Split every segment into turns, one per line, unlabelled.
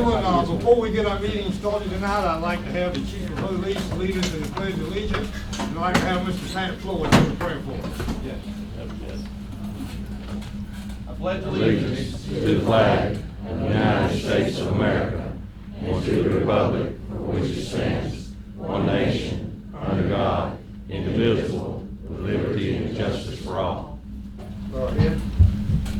gentlemen, before we get our meeting started tonight, I'd like to have the chief of police lead us in the pledge of allegiance. And I'd like to have Mr. Pat Floyd do the prayer for us.
Yes. I pledge
Allegiance to the flag of the United States of America and to the republic for which it stands, one nation, under God, indivisible, with liberty and justice for all.
Go ahead.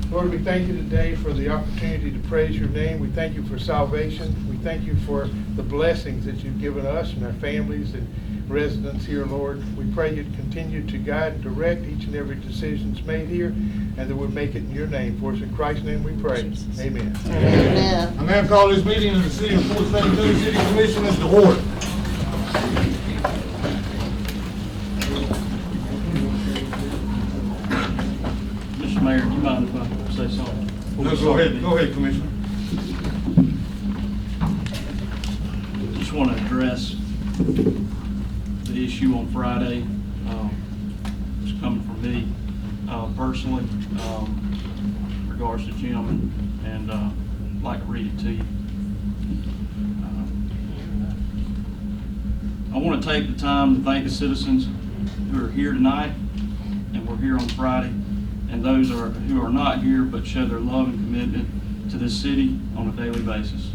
Lord, we thank you today for the opportunity to praise your name. We thank you for salvation. We thank you for the blessings that you've given us and our families and residents here, Lord. We pray you'd continue to guide and direct each and every decision that's made here, and that we'll make it in your name. For us in Christ's name we pray. Amen.
Amen. I now call this meeting of the City of Fort St. Louis City Commissioners to order.
Mr. Mayor, do you mind if I say something?
No, go ahead, Commissioner.
Just want to address the issue on Friday. It's coming from me personally, in regards to Jim, and I'd like to read it to you. I want to take the time to thank the citizens who are here tonight and were here on Friday, and those who are not here but show their love and commitment to this city on a daily basis.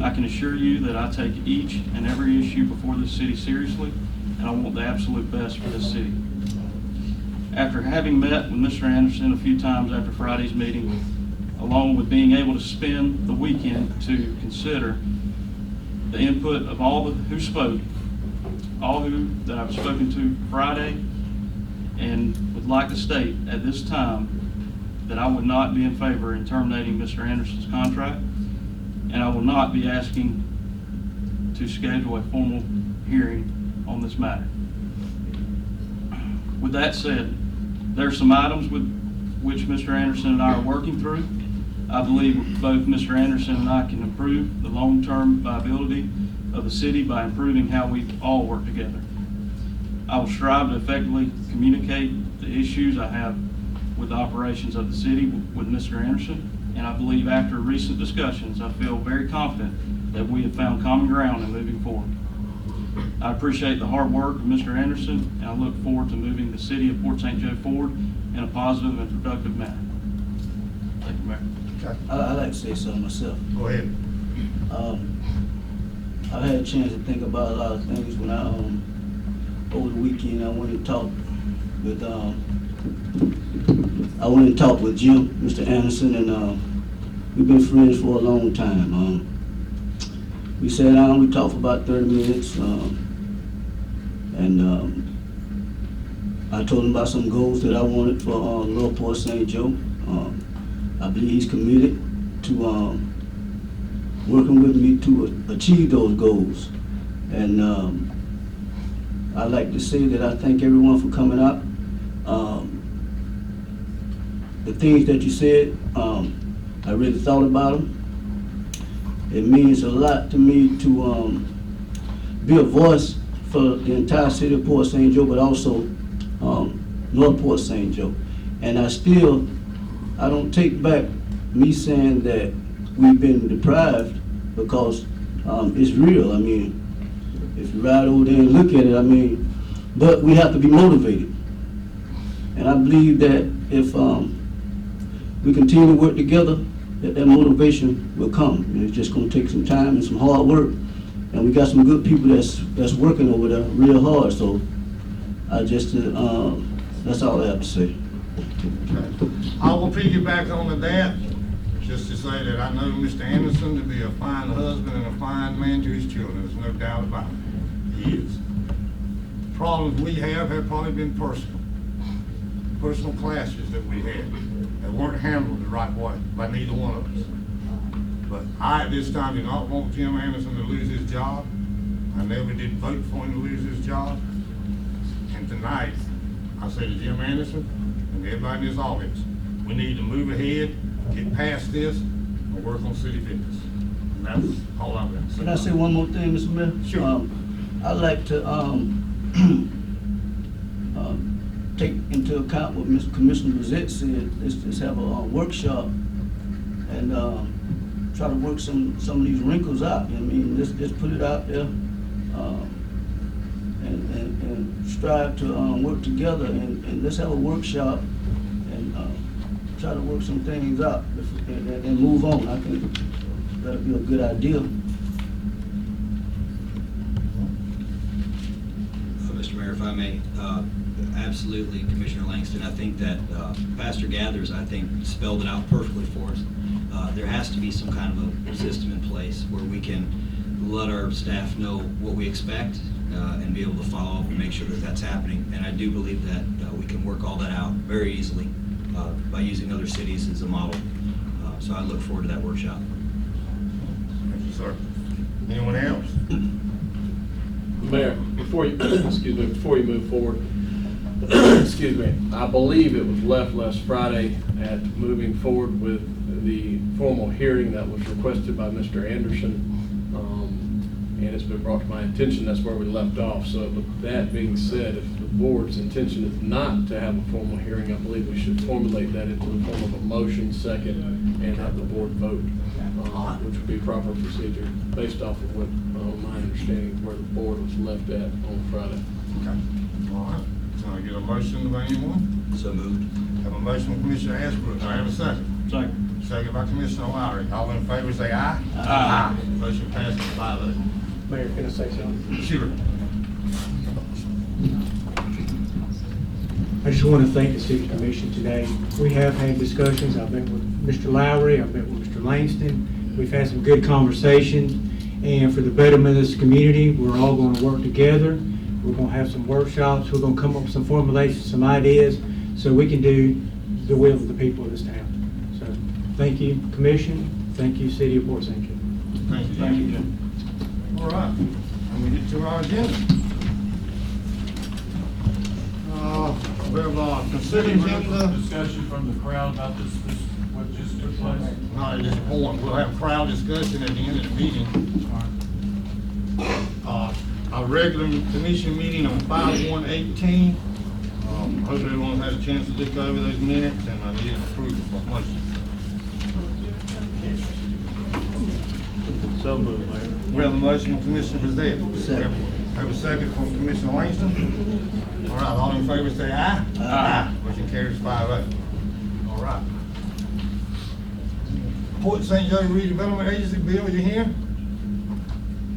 I can assure you that I take each and every issue before this city seriously, and I want the absolute best for this city. After having met with Mr. Anderson a few times after Friday's meeting, along with being able to spend the weekend to consider the input of all who spoke, all who that I've spoken to Friday, and would like to state at this time that I would not be in favor in terminating Mr. Anderson's contract, and I will not be asking to schedule a formal hearing on this matter. With that said, there are some items with which Mr. Anderson and I are working through. I believe both Mr. Anderson and I can improve the long-term viability of the city by improving how we all work together. I will strive to effectively communicate the issues I have with the operations of the city with Mr. Anderson, and I believe after recent discussions, I feel very confident that we have found common ground in moving forward. I appreciate the hard work of Mr. Anderson, and I look forward to moving the city of Port St. Joe forward in a positive and productive manner. Thank you, Mayor.
Okay.
I'd like to say something myself.
Go ahead.
I've had a chance to think about a lot of things when I, over the weekend, I went and talked with Jim, Mr. Anderson, and we've been friends for a long time. We sat down, we talked for about 30 minutes, and I told him about some goals that I wanted for North Port St. Joe. I believe he's committed to working with me to achieve those goals. And I'd like to say that I thank everyone for coming out. The things that you said, I really thought about them. It means a lot to me to be a voice for the entire city of Port St. Joe, but also North Port St. Joe. And I don't take back me saying that we've been deprived, because it's real. I mean, if you ride over there and look at it, but we have to be motivated. And I believe that if we continue to work together, that motivation will come. And it's just going to take some time and some hard work. And we got some good people that's working over there real hard. So that's all I have to say.
I will piggyback on that, just to say that I know Mr. Anderson to be a fine husband and a fine man to his children. There's no doubt about it. He is. Problems we have probably been personal clashes that we had that weren't handled the right way by neither one of us. But I, at this time, do not want Jim Anderson to lose his job. I never did vote for him to lose his job. And tonight, I say to Jim Anderson and everybody in this audience, we need to move ahead, get past this, and work on city business. And that's all I've got to say.
Can I say one more thing, Mr. Mayor?
Sure.
I'd like to take into account what Mr. Commissioner Rosette said, is have a workshop, and try to work some of these wrinkles out. I mean, let's put it out there, and strive to work together, and let's have a workshop and try to work some things out and move on. I think that'd be a good idea.
Mr. Mayor, if I may, absolutely, Commissioner Langston, I think that Pastor Gathers, I think, spelled it out perfectly for us. There has to be some kind of a system in place where we can let our staff know what we expect and be able to follow up and make sure that that's happening. And I do believe that we can work all that out very easily by using other cities as a model. So I look forward to that workshop.
Thank you, sir. Anyone else?
Mayor, before you, excuse me, before you move forward, excuse me, I believe it was left last Friday at moving forward with the formal hearing that was requested by Mr. Anderson. And it's been brought to my attention, that's where we left off. So with that being said, if the board's intention is not to have a formal hearing, I believe we should formulate that into the form of a motion second and have the board vote, which would be proper procedure based off of what my understanding of where the board was left at on Friday.
Okay. All right. Can I get a motion by anyone?
So moved.
Have a motion from Commissioner Ashbrook. Do I have a second?
Second.
Second by Commissioner Lowry. All in favor say aye.
Aye.
Motion passes 5-0.
Mayor, can I say something?
Sure.
I just want to thank the City Commission today. We have had discussions. I've met with Mr. Lowry, I've met with Mr. Langston. We've had some good conversations, and for the betterment of this community, we're all going to work together. We're going to have some workshops. We're going to come up with some formulations, some ideas, so we can do the will of the people of this town. So, thank you, Commission. Thank you, City of Port St. Joe.
Thank you.
Thank you, Jim.
All right. And we get to our agenda. We have consider agenda.
Discussion from the crowd about this, what just took place.
Not at this point. We'll have crowd discussion at the end of the meeting. Our regular commission meeting on 5/1/18. Hope everyone had a chance to look over those minutes, and I need an approval for motion.
So moved, Mayor.
We have a motion from Commissioner Brazil.
Second.
Have a second from Commissioner Langston. All right, all in favor say aye.
Aye.
Motion carries 5-0. All right. Port St. Joe Redevelopment Agency, Bill, you here?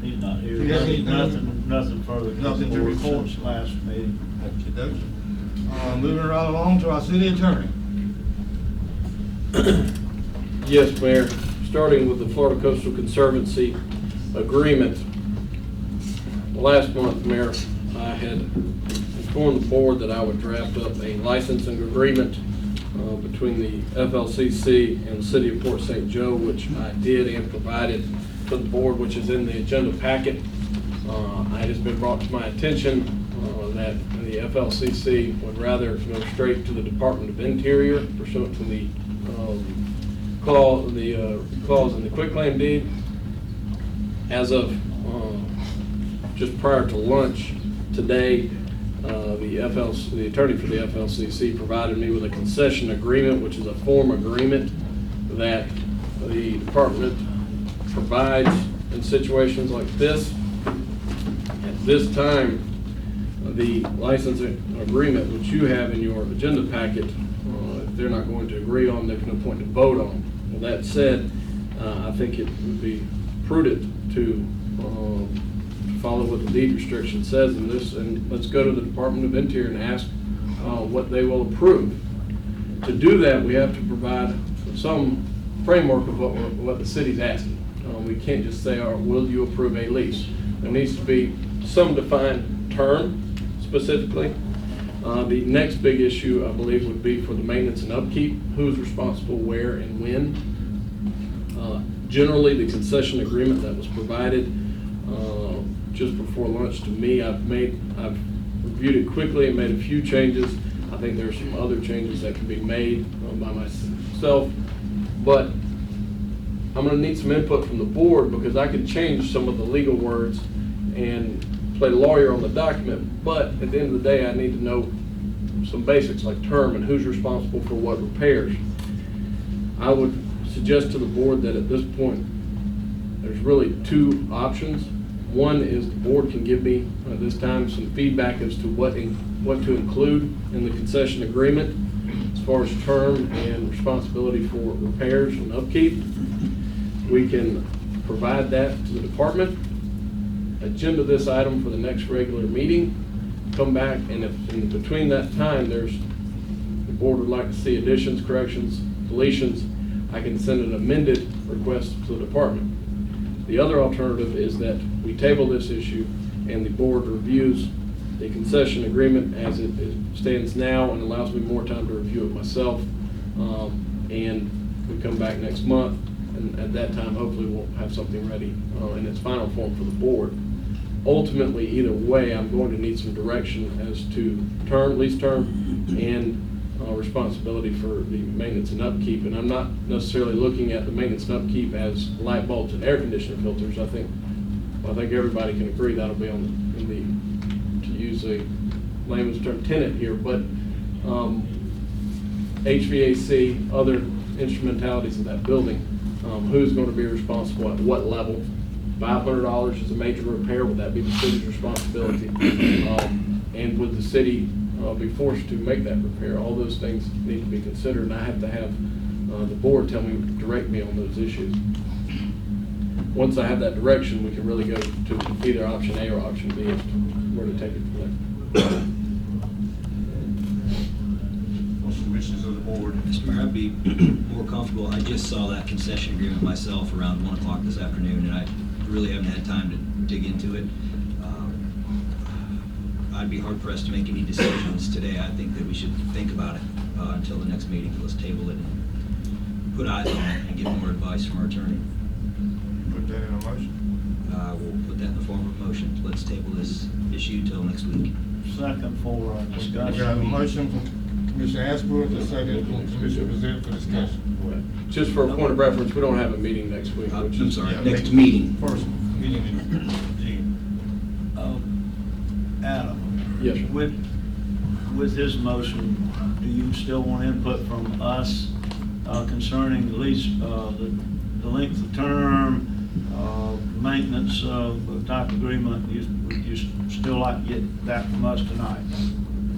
He's not here.
He hasn't
Nothing, nothing further.
Nothing to report.
Since last meeting.
Okey-dokey. Moving right along to our city attorney.
Yes, Mayor. Starting with the Florida Coastal Conservancy agreement. Last month, Mayor, I had informed the board that I would draft up a licensing agreement between the FLCC and the City of Port St. Joe, which I did and provided to the board, which is in the agenda packet. It has been brought to my attention that the FLCC would rather go straight to the Department of Interior pursuant to the clause in the quitclaim deed. As of just prior to lunch today, the attorney for the FLCC provided me with a concession agreement, which is a form agreement that the department provides in situations like this. At this time, the licensing agreement, which you have in your agenda packet, if they're not going to agree on, there's no point to vote on. With that said, I think it would be prudent to follow what the deed restriction says in this, and let's go to the Department of Interior and ask what they will approve. To do that, we have to provide some framework of what the city's asking. We can't just say, "Oh, will you approve a lease?" There needs to be some defined term specifically. The next big issue, I believe, would be for the maintenance and upkeep. Who's responsible where and when? Generally, the concession agreement that was provided just before lunch to me, I've reviewed it quickly and made a few changes. I think there's some other changes that can be made by myself, but I'm going to need some input from the board because I could change some of the legal words and play lawyer on the document, but at the end of the day, I need to know some basics like term and who's responsible for what repairs. I would
suggest to the board that at this point, there's really two options. One is the board can give me, at this time, some feedback as to what to include in the concession agreement as far as term and responsibility for repairs and upkeep. We can provide that to the department, agenda this item for the next regular meeting, come back, and if in between that time the board would like to see additions, corrections, deletions, I can send an amended request to the department. The other alternative is that we table this issue and the board reviews the concession agreement as it stands now and allows me more time to review it myself. And we come back next month, and at that time, hopefully we'll have something ready in its final form for the board. Ultimately, either way, I'm going to need some direction as to lease term, and responsibility for the maintenance and upkeep. And I'm not necessarily looking at the maintenance and upkeep as light bulbs and air conditioner filters. I think everybody can agree that'll be on to use a layman's term, tenant here, but HVAC, other instrumentalities of that building, who's going to be responsible at what level? $500 is a major repair. Would that be the city's responsibility? And would the city be forced to make that repair? All those things need to be considered, and I have to have the board direct me on those issues. Once I have that direction, we can really go to either option A or option B as to where to take it from there.
What's the wishes of the board?
Mr. Mayor, I'd be more comfortable. I just saw that concession agreement myself around 1 o'clock this afternoon, and I really haven't had time to dig into it. I'd be hard pressed to make any decisions today. I think that we should think about it until the next meeting. Let's table it and put eyes on it and get more advice from our attorney.
Put that in a motion.
We'll put that in the form of a motion. Let's table this issue till next week.
Second for
We got a
discussion.
motion from Commissioner Ashbrook, a second from Commissioner Brazil for discussion.
Just for a point of reference, we don't have a meeting next week. Which
I'm
is,
sorry,
Yeah,
next meeting.
First meeting in June.
Adam,
Yes, sir.
with his motion, do you still want input from us concerning the lease, the length of term, maintenance type agreement? Would you still like to get that from us tonight?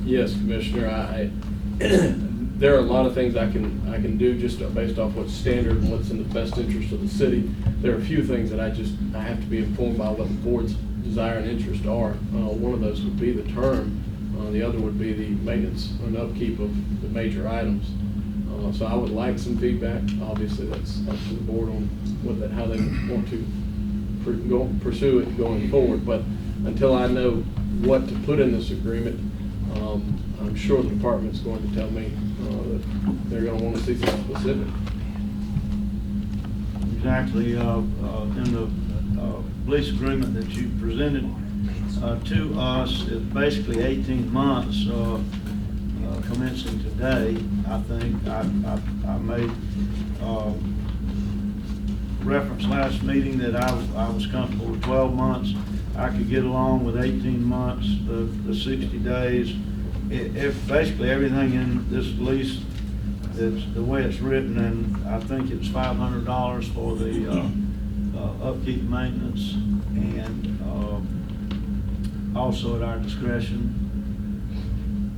Yes, Commissioner. There are a lot of things I can do just based off what's standard and what's in the best interest of the city. There are a few things that I have to be informed by what the board's desire and interest are. One of those would be the term. The other would be the maintenance and upkeep of the major items. So I would like some feedback. Obviously, that's up to the board on how they want to pursue it going forward. But until I know what to put in this agreement, I'm sure the department's going to tell me that they're going to want to see something specific.
Exactly, in the lease agreement that you presented to us, it's basically 18 months commencing today. I think I made reference last meeting that I was comfortable with 12 months. I could get along with 18 months, the 60 days. If basically everything in this lease, it's the way it's written, and I think it's $500 for the upkeep maintenance, and also at our discretion.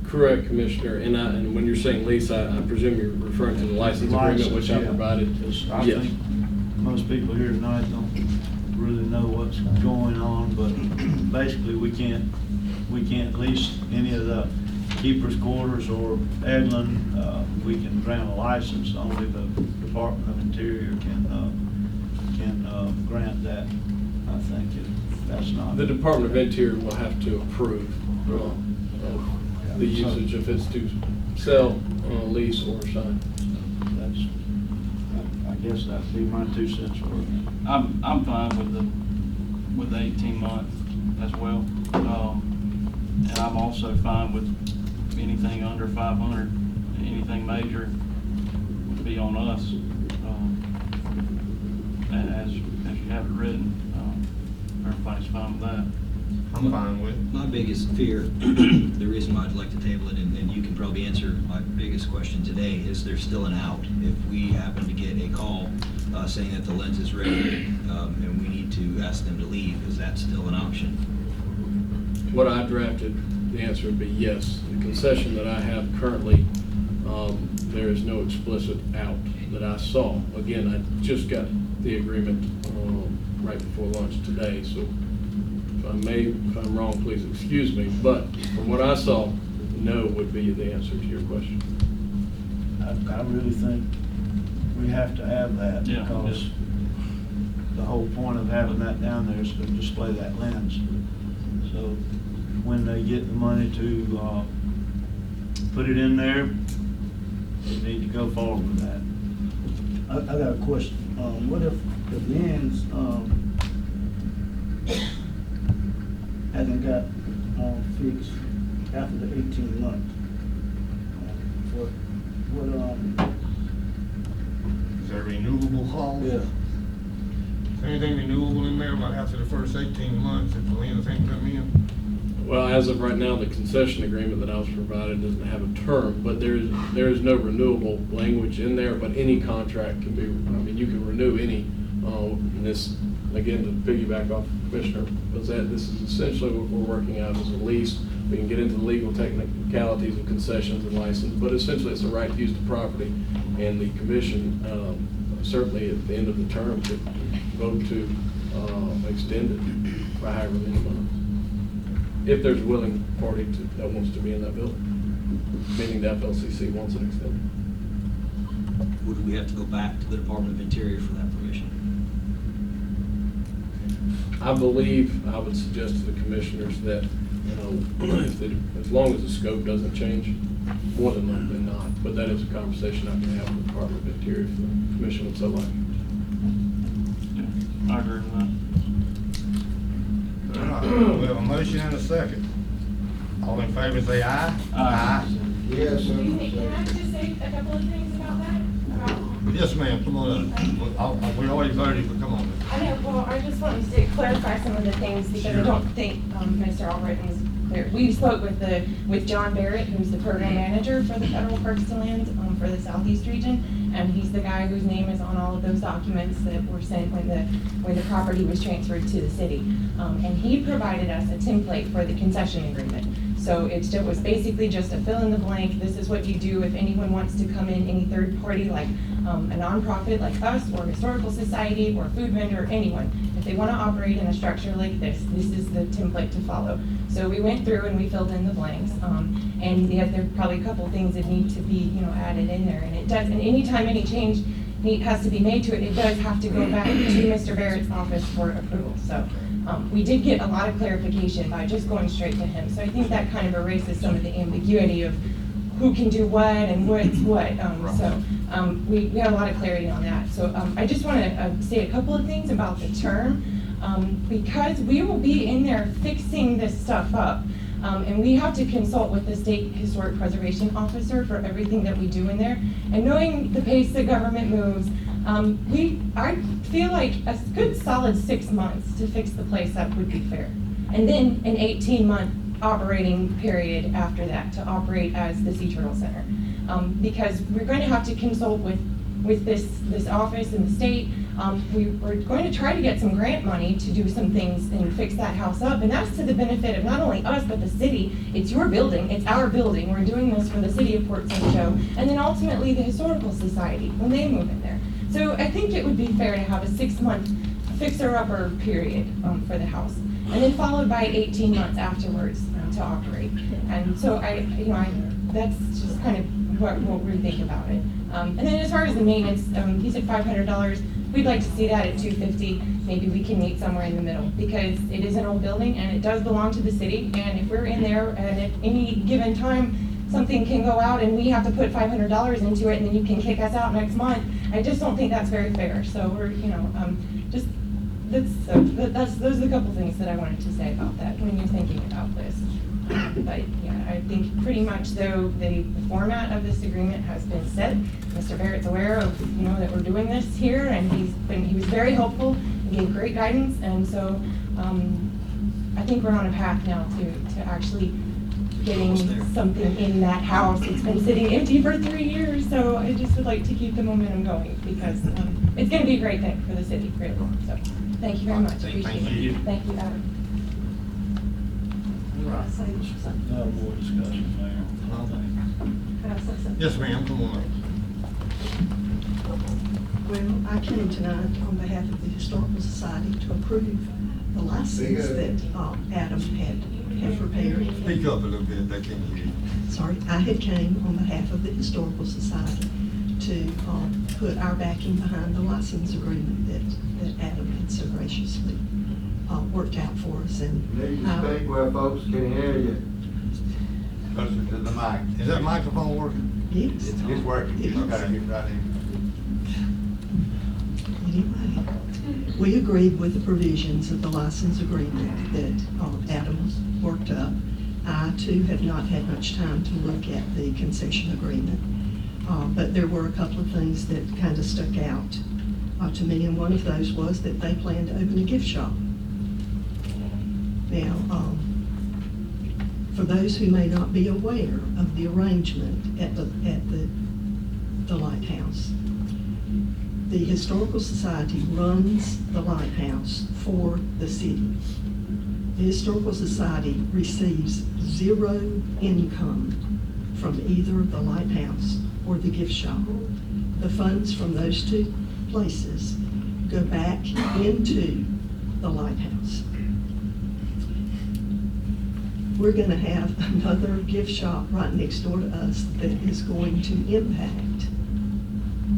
Correct, Commissioner. And when you're saying lease, I presume you're referring to the license agreement, which I
Yeah.
provided.
Because I
Yes.
think most people here tonight don't really know what's going on, but basically we can't lease any of the keeper's quarters or Eglin. We can grant a license. Only the Department of Interior can grant that. I think that's not.
The Department of Interior will have to approve the usage if it's to sell, lease, or sign.
I guess that'd be my 2 cents worth.
I'm fine with the 18 month as well. And I'm also fine with anything under 500, anything major would be on us. As you have it written, everybody's fine with that.
I'm fine with it.
My biggest fear, the reason why I'd like to table it, and you can probably answer my biggest question today, is there's still an out. If we happen to get a call saying that the lens is ready and we need to ask them to leave, is that still an option?
What I drafted, the answer would be yes. The concession that I have currently, there is no explicit out that I saw. Again, I just got the agreement right before lunch today, so if I'm wrong, please excuse me, but from what I saw, no would be the answer to your question.
I really think we have to have that,
Yeah,
because
yes.
the whole point of having that down there is to display that lens. So when they get the money to put it in there, they need to go forward with that.
I got a question. What if the lens, hasn't got, fixed after the 18 months?
Is there renewable clause?
Yeah.
Is there anything renewable in there about after the first 18 months if the lens ain't come in?
Well, as of right now, the concession agreement that I was provided doesn't have a term, but there is no renewable language in there, but any contract can be, you can renew any, and this, again, to piggyback off Commissioner Lizette, this is essentially what we're working out as a lease. We can get into the legal technicalities of concessions and license, but essentially it's a right to use the property, and the commission, certainly at the end of the term, could vote to extend it by however many months. If there's a willing party that wants to be in that building, meaning the FLCC wants it extended.
Would we have to go back to the Department of Interior for that permission?
I believe I would suggest to the commissioners that, as long as the scope doesn't change, more than likely not. But that is a conversation I can have with the Department of Interior if the commission would so like.
Yeah, I agree with that.
We have a motion and a second. All in favor say aye.
Aye.
Yes,
Excuse me, can I just say a couple of things about that?
Yes, ma'am, come on up. We already voted, but come on.
I know, well, I just wanted to clarify some of the things because I don't think Mr. Albritton was clear. We spoke with John Barrett, who's the program manager for the Federal Parks and Lands for the Southeast region, and he's the guy whose name is on all of those documents that were sent when the property was transferred to the city. And he provided us a template for the concession agreement. So it was basically just a fill in the blank. This is what you do if anyone wants to come in, any third party like a nonprofit like us or historical society or food vendor, anyone. If they want to operate in a structure like this is the template to follow. So we went through and we filled in the blanks. And there are probably a couple things that need to be added in there. And it does. And anytime any change has to be made to it, it does have to go back to Mr. Barrett's office for approval. So we did get a lot of clarification by just going straight to him. So I think that kind of erases some of the ambiguity of who can do what and what's what. We had a lot of clarity on that. So I just want to say a couple of things about the term. Because we will be in there fixing this stuff up. And we have to consult with the State Historic Preservation Officer for everything that we do in there. And knowing the pace the government moves, I feel like a good solid 6 months to fix the place up would be fair. And then an 18-month operating period after that to operate as the Sea Turtle Center. Because we're going to have to consult with this office and the state. We're going to try to get some grant money to do some things and fix that house up. And that's to the benefit of not only us, but the city. It's your building, it's our building. We're doing this for the city of Port St. Joe. And then ultimately the Historical Society when they move in there. So I think it would be fair to have a 6-month fixer-upper period for the house. And then followed by 18 months afterwards to operate. And so that's just kind of what we think about it. And then as far as the maintenance, he said $500. We'd like to see that at $250. Maybe we can meet somewhere in the middle because it is an old building and it does belong to the city. And if we're in there and at any given time something can go out and we have to put $500 into it and then you can kick us out next month, I just don't think that's very fair. So we're, those are a couple things that I wanted to say about that when you're thinking about this. But yeah, I think pretty much though the format of this agreement has been set. Mr. Barrett's aware of that we're doing this here, and he was very helpful and gave great guidance. And so I think we're on a path now to actually getting
Almost there.
something in that house. It's been sitting empty for 3 years, so I just would like to keep the momentum going because it's going to be a great thing for the city, really. So, thank you very much.
Thank
Appreciate
you.
it. Thank you, Adam.
No more discussion, Mayor.
Yes, ma'am, come on up.
Well, I came tonight on behalf of the Historical Society to approve the license that Adam had prepared.
Speak up a little bit, they can't hear you.
Sorry, I had came on behalf of the Historical Society to put our backing behind the license agreement that Adam had so graciously worked out for us. And
Need to speak where folks can hear you. Closer to the mic.
Is that microphone working?
yes,
It's working.
It is.
Okay, right here.
anyway, we agreed with the provisions of the license agreement that Adam worked up. I too have not had much time to look at the concession agreement, but there were a couple of things that kind of stuck out to me, and one of those was that they plan to open a gift shop. Now, for those who may not be aware of the arrangement at the Lighthouse, the Historical Society runs the Lighthouse for the city. The Historical Society receives zero income from either the Lighthouse or the gift shop. The funds from those two places go back into the Lighthouse. We're going to have another gift shop right next door to us that is going to impact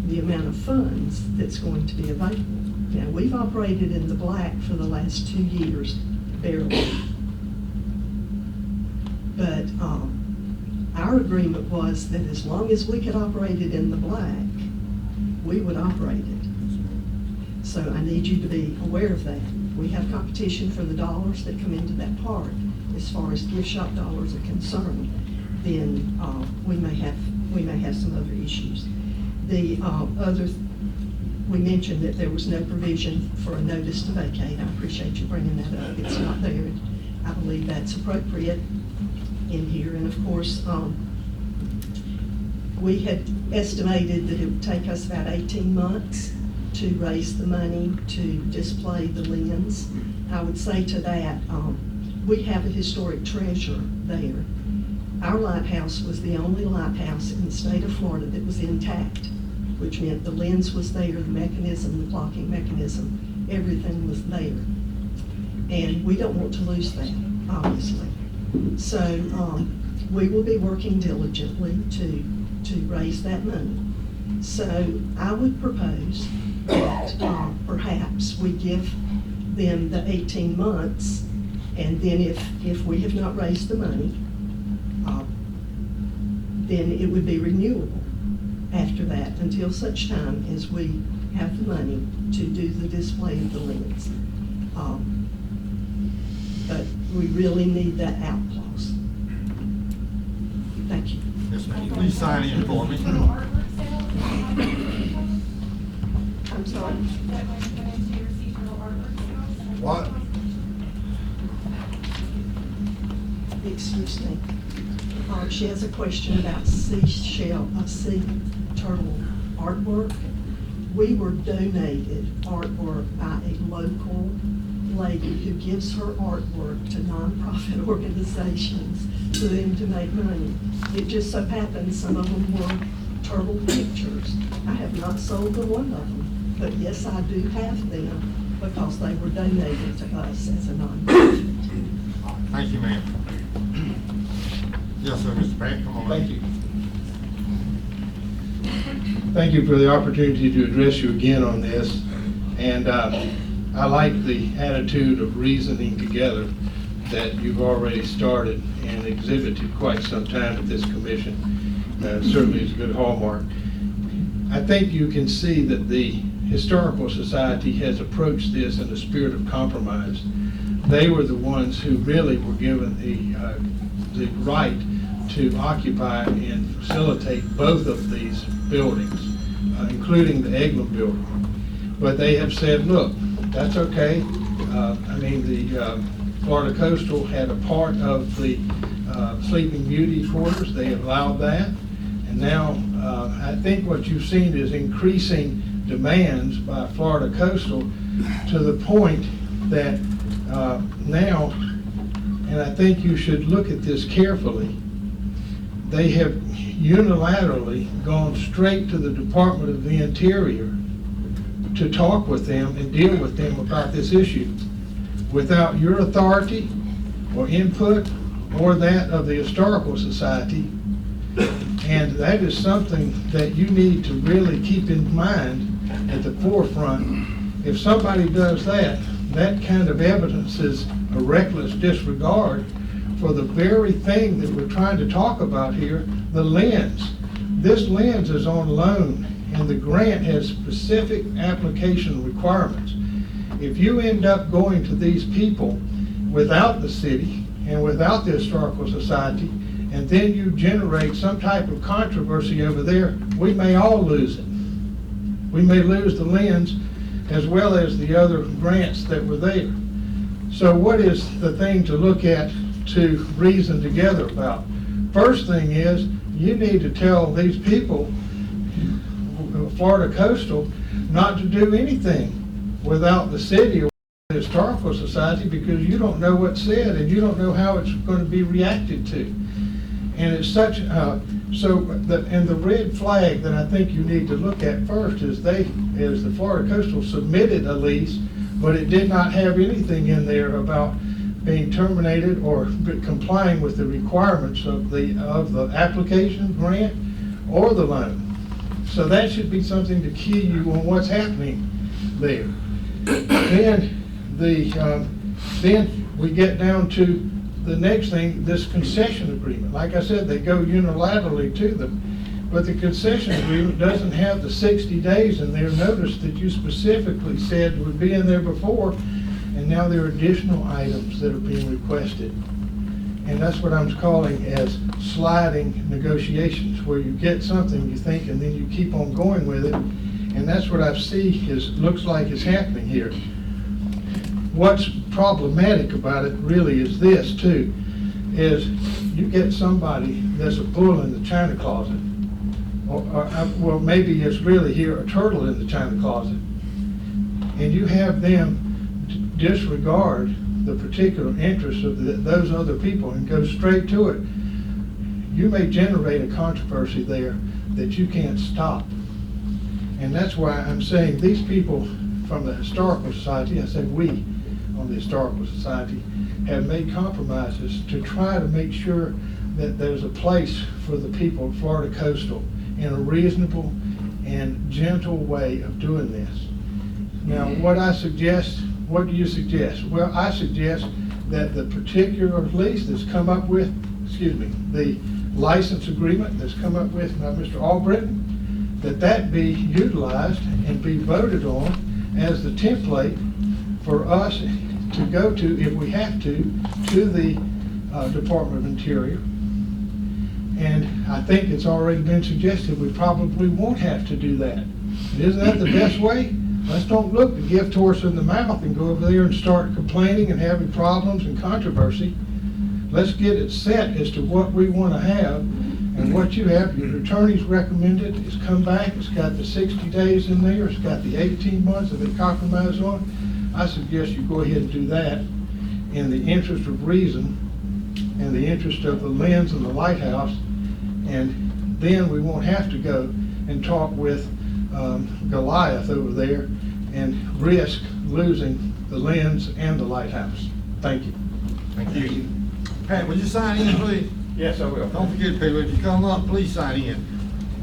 the amount of funds that's going to be available. Now, we've operated in the black for the last 2 years, barely. But our agreement was that as long as we could operate it in the black, we would operate it. So I need you to be aware of that. We have competition for the dollars that come into that park. As far as gift shop dollars are concerned, then we may have some other issues. The we mentioned that there was no provision for a notice to vacate. I appreciate you bringing that up. It's not there. I believe that's appropriate in here. And of course, we had estimated that it would take us about 18 months to raise the money to display the lens. I would say to that, we have a historic treasure there. Our lighthouse was the only lighthouse in the state of Florida that was intact, which meant the lens was there, the mechanism, the clocking mechanism, everything was there. And we don't want to lose that, obviously. So we will be working diligently to raise that money. So I would propose that perhaps we give them the 18 months, and then if we have not raised the money, then it would be renewable after that until such time as we have the money to do the display of the lens. But we really need that out clause. Thank you.
Yes, ma'am. Please sign in for me.
I'm sorry.
What?
Excuse me. She has a question about sea turtle artwork. We were donated artwork by a local lady who gives her artwork to nonprofit organizations for them to make money. It just so happens some of them were turtle pictures. I have not sold the one of them, but yes, I do have them because they were donated to us as a nonprofit.
Thank you, ma'am. Yes, sir, Mr. Pat, come on.
Thank you. Thank you for the opportunity to address you again on this. And I like the attitude of reasoning together that you've already started and exhibited quite some time at this commission. Certainly is a good hallmark. I think you can see that the Historical Society has approached this in a spirit of compromise. They were the ones who really were given the right to occupy and facilitate both of these buildings, including the Eglin building. But they have said, look, that's okay. I mean, Florida Coastal had a part of the Sleeping Beauty quarters. They allowed that. And now, I think what you've seen is increasing demands by Florida Coastal to the point that now, and I think you should look at this carefully, they have unilaterally gone straight to the Department of the Interior to talk with them and deal with them about this issue without your authority or input or that of the Historical Society. And that is something that you need to really keep in mind at the forefront. If somebody does that, that kind of evidence is a reckless disregard for the very thing that we're trying to talk about here, the lens. This lens is on loan, and the grant has specific application requirements. If you end up going to these people without the city and without the Historical Society, and then you generate some type of controversy over there, we may all lose it. We may lose the lens as well as the other grants that were there. So what is the thing to look at to reason together about? First thing is, you need to tell these people, Florida Coastal, not to do anything without the city or the Historical Society, because you don't know what's said and you don't know how it's going to be reacted to. And it's such, the red flag that I think you need to look at first is the Florida Coastal submitted a lease, but it did not have anything in there about being terminated or complying with the requirements of the application, grant, or the loan. So that should be something to key you on what's happening there. Then we get down to the next thing, this concession agreement. Like I said, they go unilaterally to them, but the concession agreement doesn't have the 60 days in there. Notice that you specifically said would be in there before, and now there are additional items that are being requested. And that's what I'm calling as sliding negotiations, where you get something you think and then you keep on going with it. And that's what I see looks like is happening here. What's problematic about it really is this too, is you get somebody that's a bull in the china closet, or well, maybe it's really here a turtle in the china closet, and you have them disregard the particular interests of those other people and go straight to it. You may generate a controversy there that you can't stop. And that's why I'm saying these people from the Historical Society, I said we on the Historical Society, have made compromises to try to make sure that there's a place for the people of Florida Coastal in a reasonable and gentle way of doing this. Now, what do you suggest? Well, I suggest that the particular lease that's come up with, the license agreement that's come up with by Mr. Albritton, that be utilized and be voted on as the template for us to go to, if we have to the Department of Interior. And I think it's already been suggested we probably won't have to do that. And isn't that the best way? Let's don't look to give horse in the mouth and go over there and start complaining and having problems and controversy. Let's get it set as to what we want to have, and what you have, your attorney's recommended, is come back, it's got the 60 days in there, it's got the 18 months that they compromise on. I suggest you go ahead and do that in the interest of reason and the interest of the lens and the lighthouse, and then we won't have to go and talk with Goliath over there and risk losing the lens and the lighthouse. Thank you.
Thank you. Pat, would you sign in, please?
Yes, I will.
Don't forget, people, if you come up, please sign in.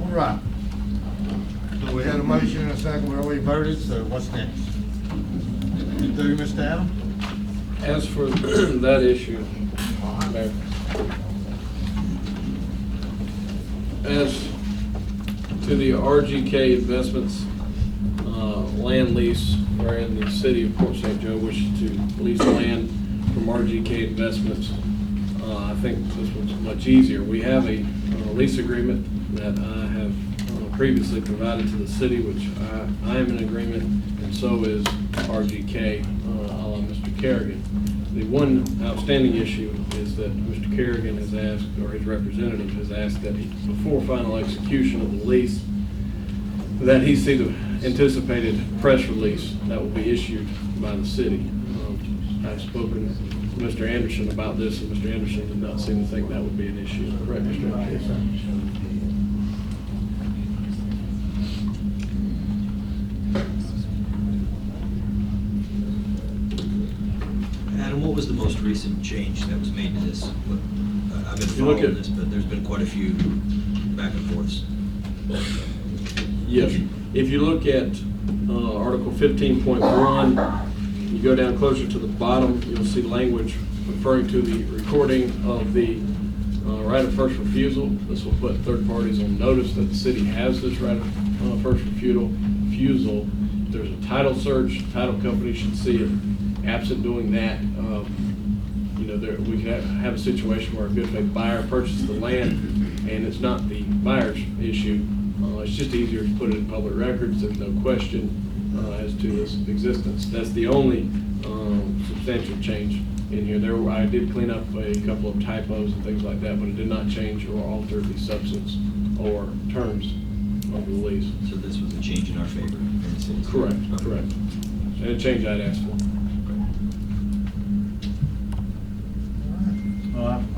All right. So we had a motion and a second, we already voted, so what's next? You through, Mr. Adam?
As for that issue, Mayor, as to the RGK Investments land lease, wherein the city of Port St. Joe wishes to lease land from RGK Investments, I think this one's much easier. We have a lease agreement that I have previously provided to the city, which I am in agreement, and so is RGK, a la Mr. Kerrigan. The one outstanding issue is that Mr. Kerrigan has asked, or his representative has asked that he, before final execution of the lease, that he see the anticipated press release that will be issued by the city. I've spoken to Mr. Anderson about this, and Mr. Anderson did not seem to think that would be an issue. Correct, Mr. Anderson?
Adam, what was the most recent change that was made to this? I've been
You look
following
at-
this, but there's been quite a few back and forths.
Yes. If you look at Article 15.1, you go down closer to the bottom, you'll see language referring to the recording of the right of first refusal. This will put third parties on notice that the city has this right of first refusal. If there's a title search, the title company should see it. Absent doing that, we can have a situation where a good faith buyer purchases the land and it's not the buyer's issue. It's just easier to put it in public records. There's no question as to its existence. That's the only substantial change in here. I did clean up a couple of typos and things like that, but it did not change or alter the substance or terms of the lease.
So this was a change in our favor in the city?
Correct. And a change I'd asked for.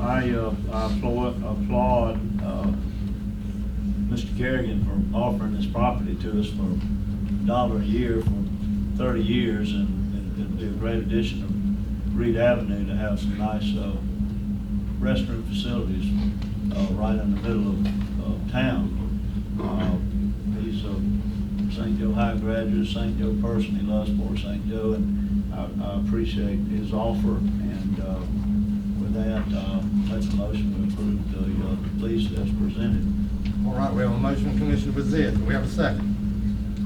I applaud Mr. Kerrigan for offering this property to us for $1 a year for 30 years, and it'll be a great addition to Reed Avenue to have some nice restroom facilities right in the middle of town. He's a St. Joe High graduate, St. Joe person. He loves Port St. Joe, and I appreciate his offer. And with that, that's a motion to approve the lease as presented.
All right, we have a motion from Commissioner Brazil. Do we have a second?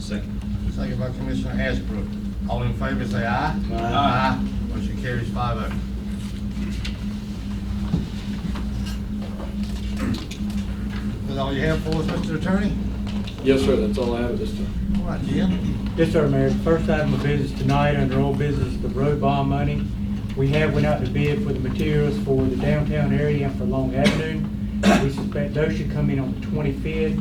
Second.
Second by Commissioner Ashbrook. All in favor, say aye. Aye. Motion carries 5-0. That's all you have for us, Mr. Attorney?
Yes, sir, that's all I have at this time.
All right, Jim?
Yes, sir, Mayor. The first item of business tonight under old business is the road bond money. We have went out to bid for the materials for the downtown area and for Long Avenue. We suspect those should come in on the 25th.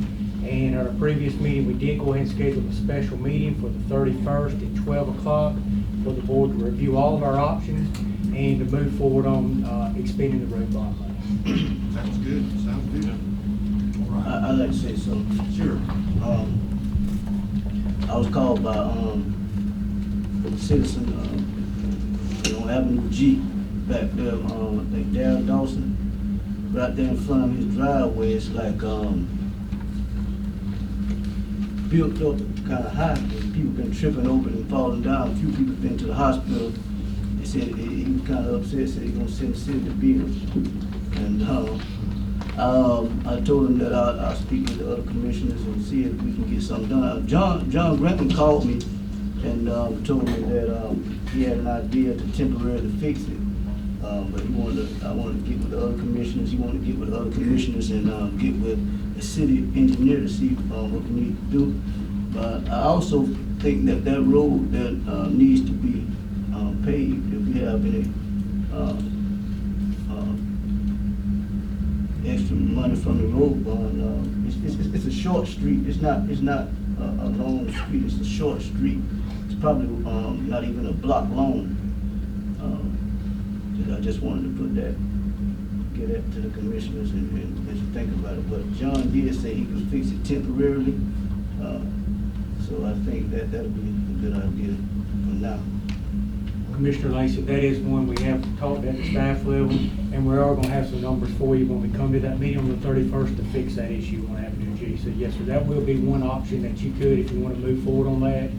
And at our previous meeting, we did go ahead and schedule a special meeting for the 31st at 12 o'clock for the board to review all of our options and to move forward on expending the road bond money.
Sounds good, sounds good. All right.
I'd like to say something.
Sure.
I was called by a citizen on Avenue G back there, I think Darren Dawson, right there in front of his driveway. It's like built up kind of high, and people been tripping over it and falling down. A few people been to the hospital. They said he was kind of upset, said he's gonna send the city the bills. And I told him that I'll speak with the other commissioners and see if we can get something done. John Granton called me and told me that he had an idea to temporarily fix it. But I wanted to get with the other commissioners. He wanted to get with the other commissioners and get with the city engineer to see what we need to do. But I also think that road that needs to be paved. If we have any extra money from the road bond, it's a short street. It's not a long street. It's a short street. It's probably not even a block long. I just wanted to put that, get that to the commissioners and think about it. But John did say he could fix it temporarily, so I think that'll be a good idea for now.
Commissioner Langston, that is one we have talked at the staff level, and we are gonna have some numbers for you when we come to that meeting on the 31st to fix that issue on Avenue G. So yes, sir, that will be one option that you could, if you wanna move forward on that.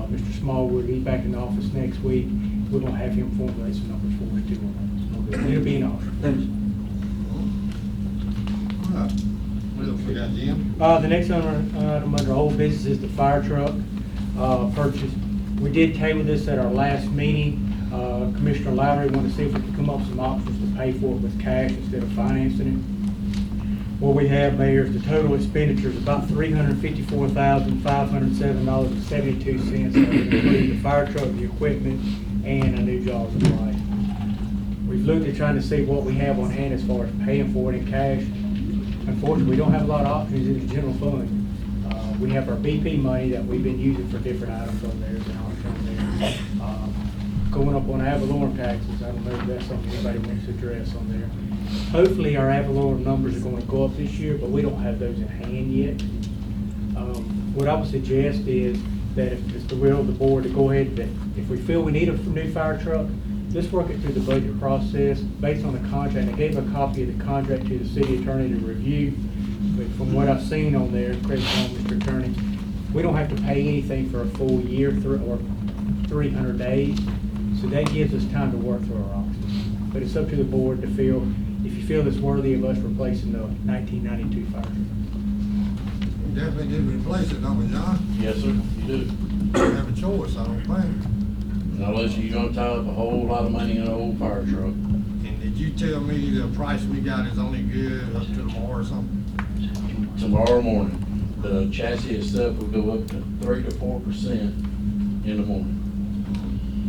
Mr. Smallwood, he's back in the office next week. We're gonna have him formulate some numbers for us too on that. It'll be an option.
Thank you.
All right. What else we got, Jim?
The next item under old business is the fire truck purchase. We did table this at our last meeting. Commissioner Lowry wanted to see if we could come up with some options to pay for it with cash instead of financing it. What we have, Mayor, is the total expenditure is about $354,507.72, including the fire truck, the equipment, and a new jaws and light. We've looked at trying to see what we have on hand as far as paying for it in cash. Unfortunately, we don't have a lot of options in the general fund. We have our BP money that we've been using for different items on there, and on there. Going up on ad valorem taxes, I don't know if that's something anybody wants to address on there. Hopefully, our ad valorem numbers are going to go up this year, but we don't have those in hand yet. What I would suggest is that if it's the will of the board to go ahead, that if we feel we need a new fire truck, let's work it through the budget process based on the contract. I gave a copy of the contract to the city attorney to review, but from what I've seen on there, correct me if I'm wrong, Mr. Attorney, we don't have to pay anything for a full year or 300 days. So that gives us time to work through our options. But it's up to the board to feel, if you feel it's worthy of us replacing the 1992 fire truck.
We definitely did replace it, don't we, John?
Yes, sir, you do.
We don't have a choice, I don't think.
Unless you're gonna tie up a whole lot of money in an old fire truck.
And did you tell me the price we got is only good up to tomorrow or something?
Tomorrow morning, the chassis itself will go up to 3 to 4% in the morning.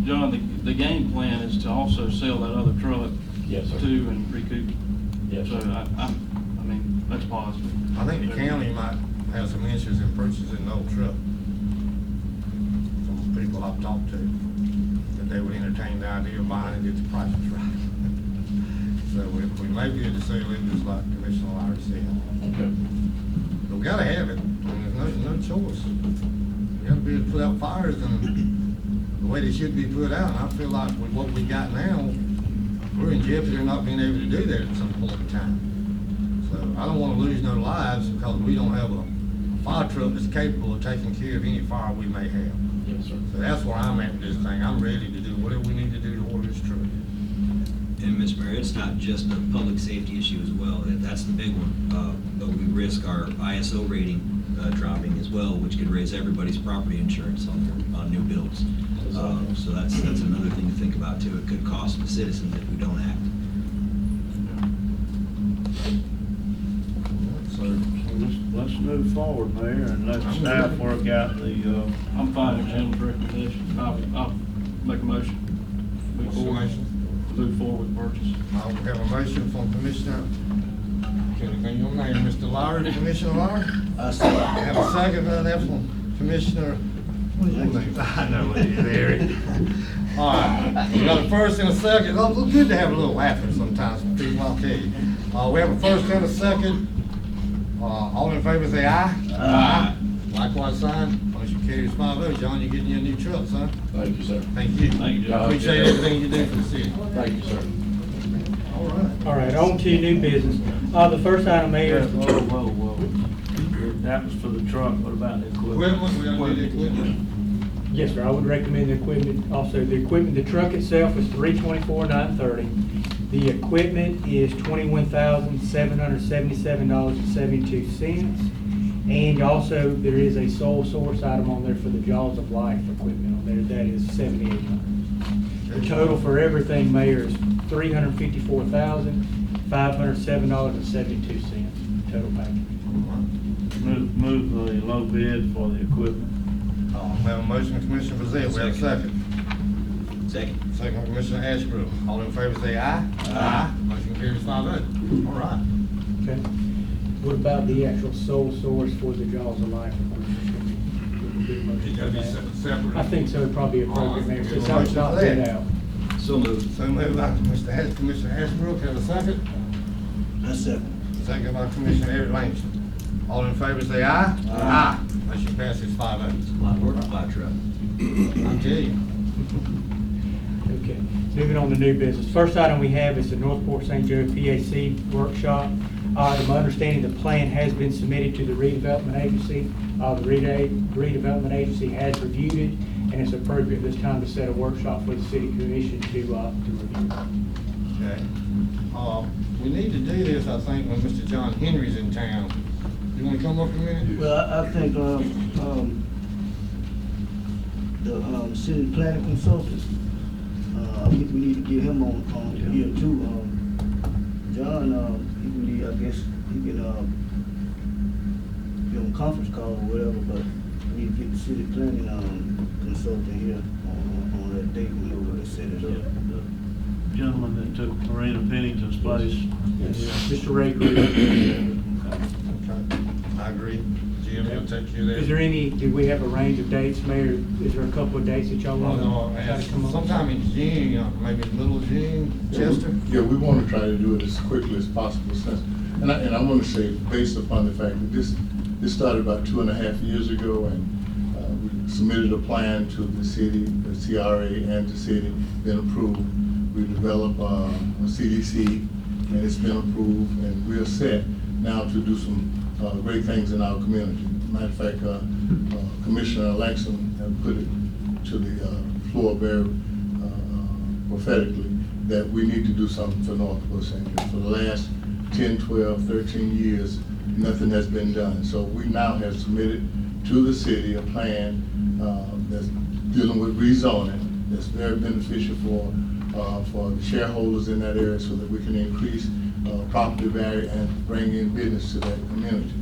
John, the game plan is to also sell that other truck
Yes, sir.
too and recoup.
Yes,
So
sir.
I mean, that's positive.
I think the county might have some interest in purchasing an old truck. Some people I've talked to, that they would entertain the idea of buying it if the price was right. So we may be able to sell it just like Commissioner Lowry said.
Okay.
But we gotta have it, I mean, there's no choice. We gotta be able to put out fires and the way they should be put out. And I feel like with what we got now, we're in jeopardy of not being able to do that at some point in time. So I don't wanna lose no lives because we don't have a fire truck that's capable of taking care of any fire we may have.
Yes, sir.
So that's where I'm at with this thing. I'm ready to do whatever we need to do to order this truck.
And Mr. Mayor, it's not just a public safety issue as well. That's the big one. But we risk our ISO rating dropping as well, which could raise everybody's property insurance on new builds. So that's another thing to think about too. It could cost the citizens if we don't act.
So
Let's move forward, Mayor, and let staff work out the,
I'm fine with Jim's recommendation. I'll make a motion.
what's the motion?
Move forward with purchase.
I have a motion from Commissioner, can you name your name, Mr. Lowry, Commissioner Lowry?
I said,
I have a second, that's from Commissioner, what's your name? I know what it is, Eric. All right, we got a first and a second. It's good to have a little laughing sometimes from people, I'll tell you. We have a first and a second. All in favor say aye. Aye. Likewise sign. Motion carries 5-0. John, you're getting your new truck, son.
Thank you, sir.
Thank you.
Thank you, John.
Appreciate everything you do for the city.
Thank you, sir.
All right.
All right, on to new business. The first item, Mayor, is
whoa. That was for the truck, what about the equipment?
Equipment, we gotta do the equipment.
yes, sir, I would recommend the equipment. Also, the equipment, the truck itself is $324,930. The equipment is $21,777.72. And also, there is a sole source item on there for the Jaws of Life equipment on there. That is $7,800. The total for everything, Mayor, is $354,507.72. Total package.
Move the low bid for the equipment.
We have a motion from Commissioner Brazil. We have a second.
Second.
Second from Commissioner Ashbrook. All in favor say aye. Aye. Motion carries 5-0. All right.
Okay. What about the actual sole source for the Jaws of Life?
It gotta be separate.
I think so, it'd probably be appropriate, Mayor, since
All
I
right.
was not bid out.
So moved.
So moved by Commissioner Ashbrook. Have a second.
I said,
Second by Commissioner Eric Langston. All in favor say aye. Aye. Motion passes 5-0.
A lot of work for fire truck.
I'll tell you.
Okay, moving on to new business. First item we have is the Northport St. Joe PAC workshop. To my understanding, the plan has been submitted to the redevelopment agency. The redevelopment agency has reviewed it, and it's appropriate this time to set a workshop for the city commission to review.
Okay. We need to do this, I think, when Mr. John Henry's in town. You wanna come up a minute?
well, I think, the, city planning consultant, I think we need to get him on here too. John, I guess he can, be on conference call or whatever, but we need to get the city planning, consultant here on that date whenever they set it up.
gentleman that took Marina Pennington's place.
Mr. Ray Cruz.
I agree. Jim, you'll take care of that.
Is there any, do we have a range of dates, Mayor? Is there a couple of dates that y'all want to try to come up?
Sometime in June, maybe little June, Chester.
Yeah, we want to try to do it as quickly as possible. And I want to say, based upon the fact that this started about 2.5 years ago, and we submitted a plan to the city, the CRA and the city, been approved. We developed a CDC, and it's been approved, and we're set now to do some great things in our community. Matter of fact, Commissioner Langston have put it to the floor very prophetically that we need to do something for North Port St. Joe. For the last 10, 12, 13 years, nothing has been done. So we now have submitted to the city a plan that's dealing with rezoning that's very beneficial for the shareholders in that area so that we can increase property value and bring in business to that community.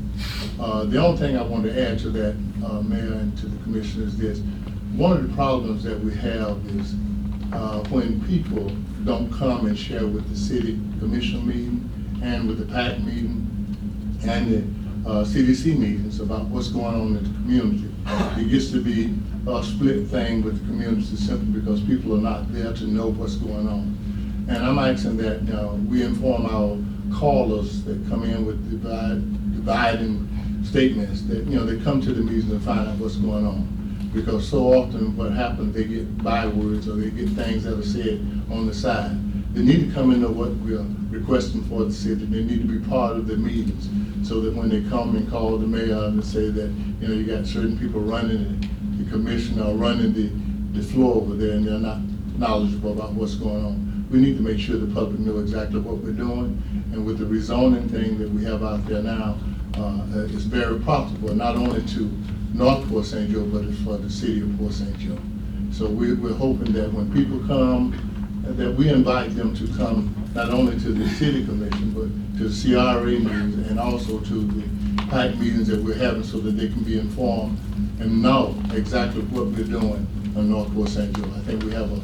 The only thing I want to add to that, Mayor, and to the Commissioner is this. One of the problems that we have is when people don't come and share with the city commission meeting and with the PAC meeting and the CDC meetings about what's going on in the community. It gets to be a split thing with the community simply because people are not there to know what's going on. And I'm asking that we inform our callers that come in with dividing statements, that they come to the meetings and find out what's going on. Because so often what happens, they get bywords or they get things that are said on the side. They need to come and know what we are requesting for the city. They need to be part of the meetings so that when they come and call the mayor and say that, you got certain people running the commission or running the floor over there and they're not knowledgeable about what's going on. We need to make sure the public know exactly what we're doing. And with the rezoning thing that we have out there now, it's very profitable, not only to North Port St. Joe, but it's for the city of Port St. Joe. So we're hoping that when people come, that we invite them to come not only to the city commission, but to the CRA meetings and also to the PAC meetings that we're having so that they can be informed and know exactly what we're doing on North Port St. Joe. I think we have a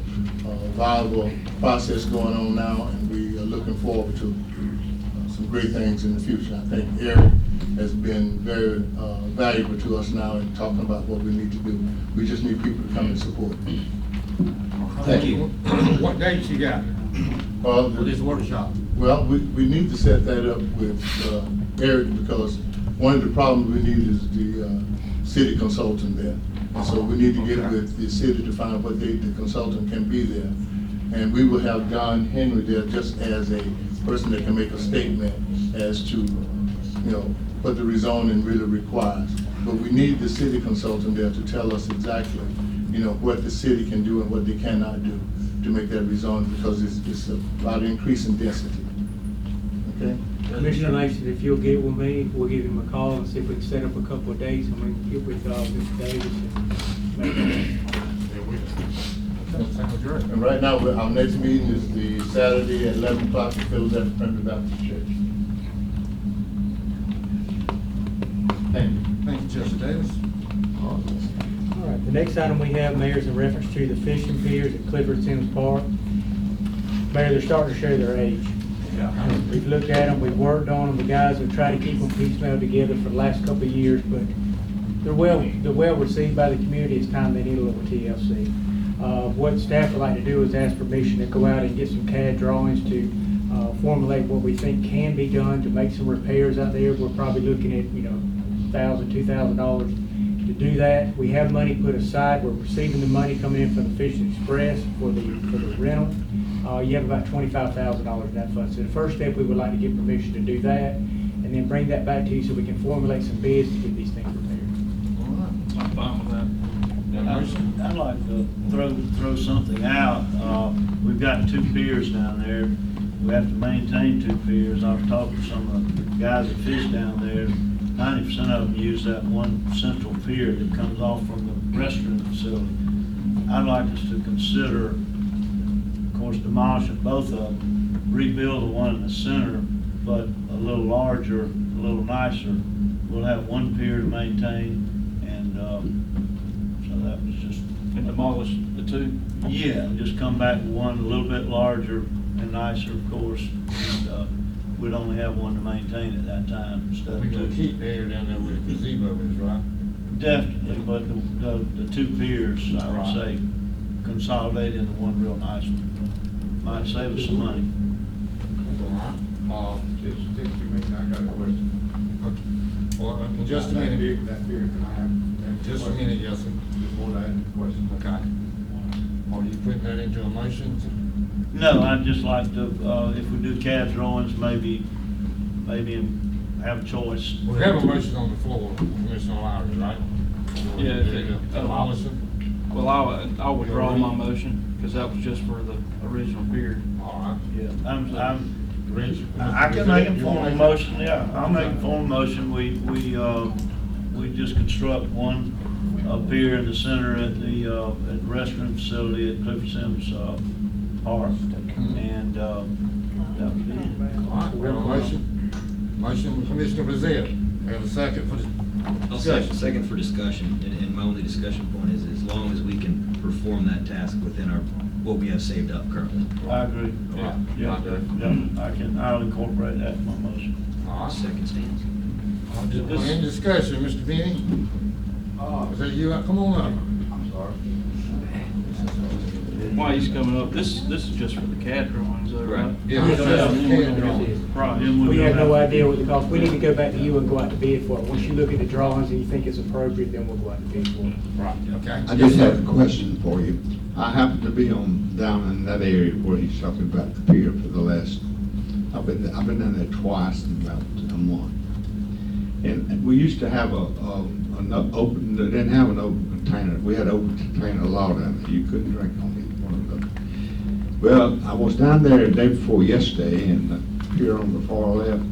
viable process going on now, and we are looking forward to some great things in the future. I think Eric has been very valuable to us now in talking about what we need to do. We just need people to come and support.
Thank you.
What dates you got for this workshop?
Well, we need to set that up with Eric because one of the problems we need is the city consultant there. And so we need to get with the city to find out what the consultant can be there. And we will have Don Henry there just as a person that can make a statement as to, what the rezoning really requires. But we need the city consultant there to tell us exactly, what the city can do and what they cannot do to make that rezoning because it's about increasing density. Okay?
Commissioner Langston, if you'll get with me, we'll give him a call and see if we can set up a couple of dates and we can get with Mr. Davis and make
And right now, our next meeting is the Saturday at 11 o'clock at Philadelphia Primitive Baptist Church.
Thank you. Thank you, Chester Davis.
All right, the next item we have, Mayor, is in reference to the fishing piers at Clifford Sims Park. Mayor, they're starting to show their age. We've looked at them, we've worked on them, the guys have tried to keep them piecemeal together for the last couple of years, but they're well received by the community. It's time they need a little TLC. What staff would like to do is ask permission to go out and get some CAD drawings to formulate what we think can be done to make some repairs out there. We're probably looking at, $1,000, $2,000 to do that. We have money put aside. We're receiving the money coming in from the Fishing Express for the rental. You have about $25,000 in that fund. So the first step, we would like to get permission to do that and then bring that back to you so we can formulate some bids to get these things repaired.
I'm fine with that.
I'd like to throw something out. We've got 2 piers down there. We have to maintain 2 piers. I've talked to some of the guys that fish down there. 90% of them use that one central pier that comes off from the restroom facility. I'd like us to consider, of course, demolishing both of them, rebuild the one in the center, but a little larger, a little nicer. We'll have 1 pier to maintain, and so that was just.
and demolish the two?
Yeah, just come back with one a little bit larger and nicer, of course. And, we'd only have one to maintain at that time instead
We
of
gonna
two.
keep the area down there where the gazebo is, right?
Definitely, but the two piers, I would
Right.
say, consolidate into one real nice one. Might save us some money.
Just a minute, I got a question.
Well, in just a minute,
That beer, can I have?
just a minute, yes, sir.
Just want to ask a question.
Okay. Are you putting that into a motion?
No, I'd just like to, if we do CAD drawings, maybe have a choice.
We have a motion on the floor, Commissioner Lowry, right?
Yeah, if it-
Demolish it?
Well, I'll withdraw my motion, because that was just for the original pier.
All right.
Yeah,
Rich?
I can make a formal motion, yeah, I'll make a formal motion, we just construct one pier in the center at the restroom facility at Clifford Sims Park, and that would be it.
All right, we have a motion. Motion from Commissioner Brazil. We have a second for
I'll
discussion.
second for discussion, and my only discussion point is, as long as we can perform that task within what we have saved up currently.
I agree.
Yeah,
Yeah,
I agree.
yeah, I'll incorporate that in my motion.
All right.
Second stands.
We're in discussion, Mr. Benny. Is that you? Come on up.
I'm sorry.
While he's coming up, this is just for the CAD drawings, though, right?
Yeah.
Yes, sir.
Right.
We have no idea what the cost, we need to go back to you and go out to bid for it. Once you look at the drawings and you think it's appropriate, then we'll go out to bid for it.
Right, okay.
I just have a question for you. I happen to be down in that area where he's talking about the pier for the last, I've been down there twice in about a month. And we used to have an open, they didn't have an open container. We had open container law down there. You couldn't drink on either one of those. Well, I was down there the day before yesterday, and the pier on the far left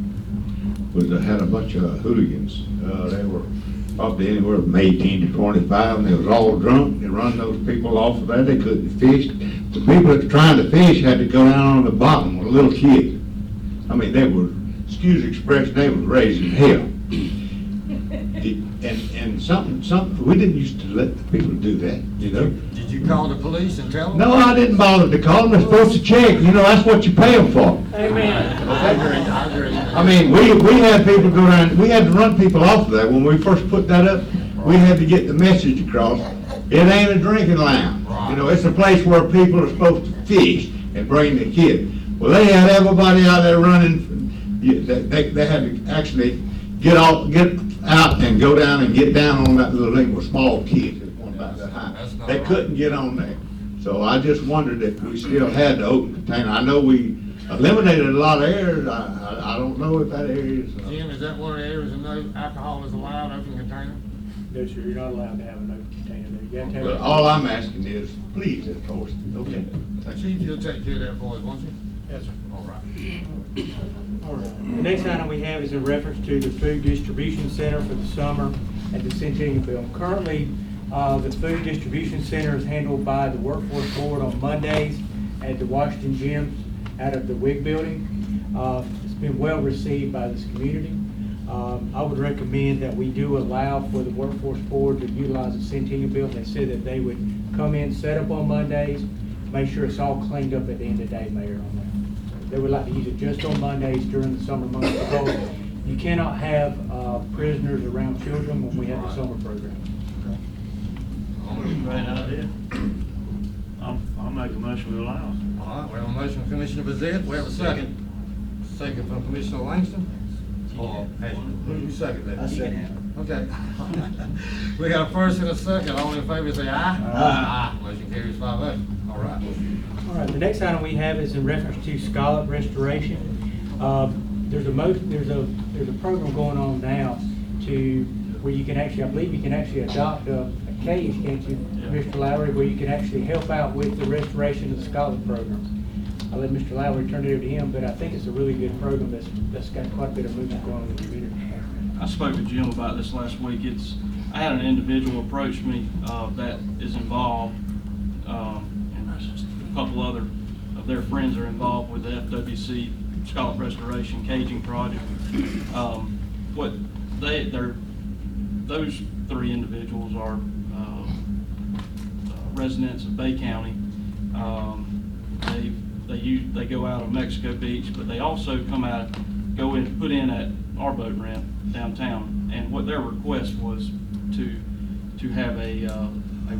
had a bunch of hooligans. They were probably anywhere from 18 to 25, and they was all drunk. They run those people off of there. They couldn't fish. The people that were trying to fish had to go down on the bottom with a little kid. I mean, they were, excuse the expression, they was raising hell. And something, we didn't used to let the people do that, you know?
Did you call the police and tell them?
No, I didn't bother to call them. They're supposed to check, you know, that's what you pay them for.
Amen.
I agree.
I mean, we had people go around, we had to run people off of that. When we first put that up, we had to get the message across. It ain't a drinking lounge. You know, it's a place where people are supposed to fish and bring the kids. Well, they had everybody out there running. They had to actually get out and go down and get down on that little thing with small kids. It wasn't about that high.
That's not
They
right.
couldn't get on there. So I just wondered if we still had the open container. I know we eliminated a lot of areas. I don't know if that area is.
Jim, is that one of the areas that no alcohol is allowed, open container?
No, sir, you're not allowed to have an open container there. You have to have.
But all I'm asking is, please enforce it, okay?
Chief, you'll take care of that for us, won't you?
Yes, sir.
All right.
All right. The next item we have is in reference to the food distribution center for the summer at the Centennial Building. Currently, the food distribution center is handled by the Workforce Board on Mondays at the Washington Gym out of the WIG building. It's been well received by this community. I would recommend that we do allow for the Workforce Board to utilize the Centennial Building. They said that they would come in, set up on Mondays, make sure it's all cleaned up at the end of the day, Mayor, on that. They would like to use it just on Mondays during the summer months because you cannot have prisoners around children when we have the summer program.
Great idea. I'll make a motion to allow.
All right, we have a motion from Commissioner Bezet. We have a second. Second from Commissioner Langston. Or, hey, who you second that?
I second.
Okay. We got a first and a second. All in favor say aye. Aye. Motion carries 5-0. All right.
All right, the next item we have is in reference to scallop restoration. There's a program going on now to where you can actually, I believe you can actually adopt a case, can't you, Mr. Lowry, where you can actually help out with the restoration of the scallop program. I'll let Mr. Lowry turn it over to him, but I think it's a really good program that's got quite a bit of movement going on in the community.
I spoke to Jim about this last week. I had an individual approach me that is involved, and a couple other of their friends are involved with the FWC Scallop Restoration Caging Project. Those three individuals are residents of Bay County. They go out on Mexico Beach, but they also go in, put in at our boat ramp downtown. And what their request was to have a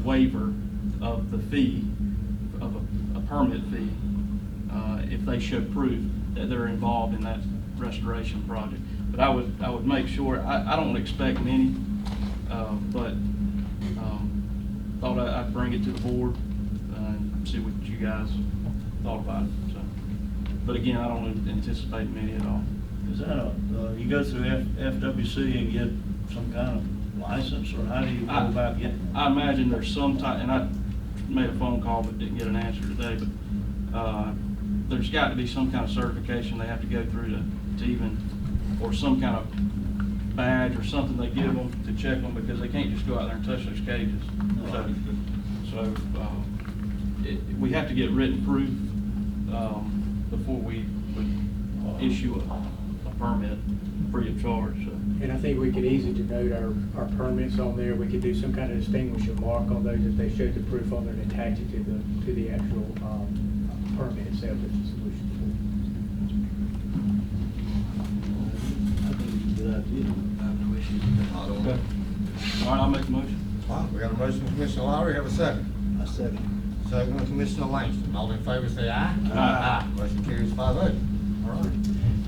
waiver of the fee, of a permit fee, if they show proof that they're involved in that restoration project. But I would make sure, I don't expect many, but thought I'd bring it to the board and see what you guys thought about it. So, but again, I don't anticipate many at all.
Is that you go through FWC and get some kind of license, or how do you go about getting it?
I imagine there's some type, and I made a phone call but didn't get an answer today, but there's got to be some kind of certification they have to go through to even, or some kind of badge or something they give them to check them, because they can't just go out there and touch those cages. So we have to get written proof before we would issue a permit free of charge. So.
And I think we could easily denote our permits on there. We could do some kind of distinguishing mark on those if they showed the proof on there and attach it to the actual permit itself as a solution.
I think it's a good idea. I have no issues with that.
Okay. All right, I'll make a motion.
All right, we got a motion from Commissioner Lowry, have a second.
I second.
Second from Commissioner Langston. All in favor say aye.
Aye.
Motion carries 5-0. All right.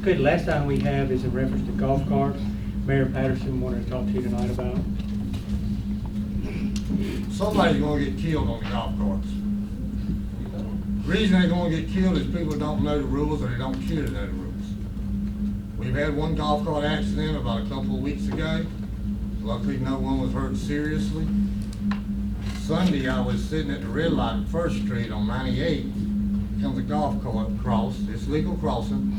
Okay, the last item we have is in reference to golf carts. Mayor Patterson wanted to talk to you tonight about it.
Somebody's gonna get killed on the golf carts. The reason they're gonna get killed is people don't know the rules, or they don't care to know the rules. We've had one golf cart accident about a couple of weeks ago. Luckily, no one was hurt seriously. Sunday, I was sitting at the red light at First Street on 98. Comes a golf cart across, it's legal crossing.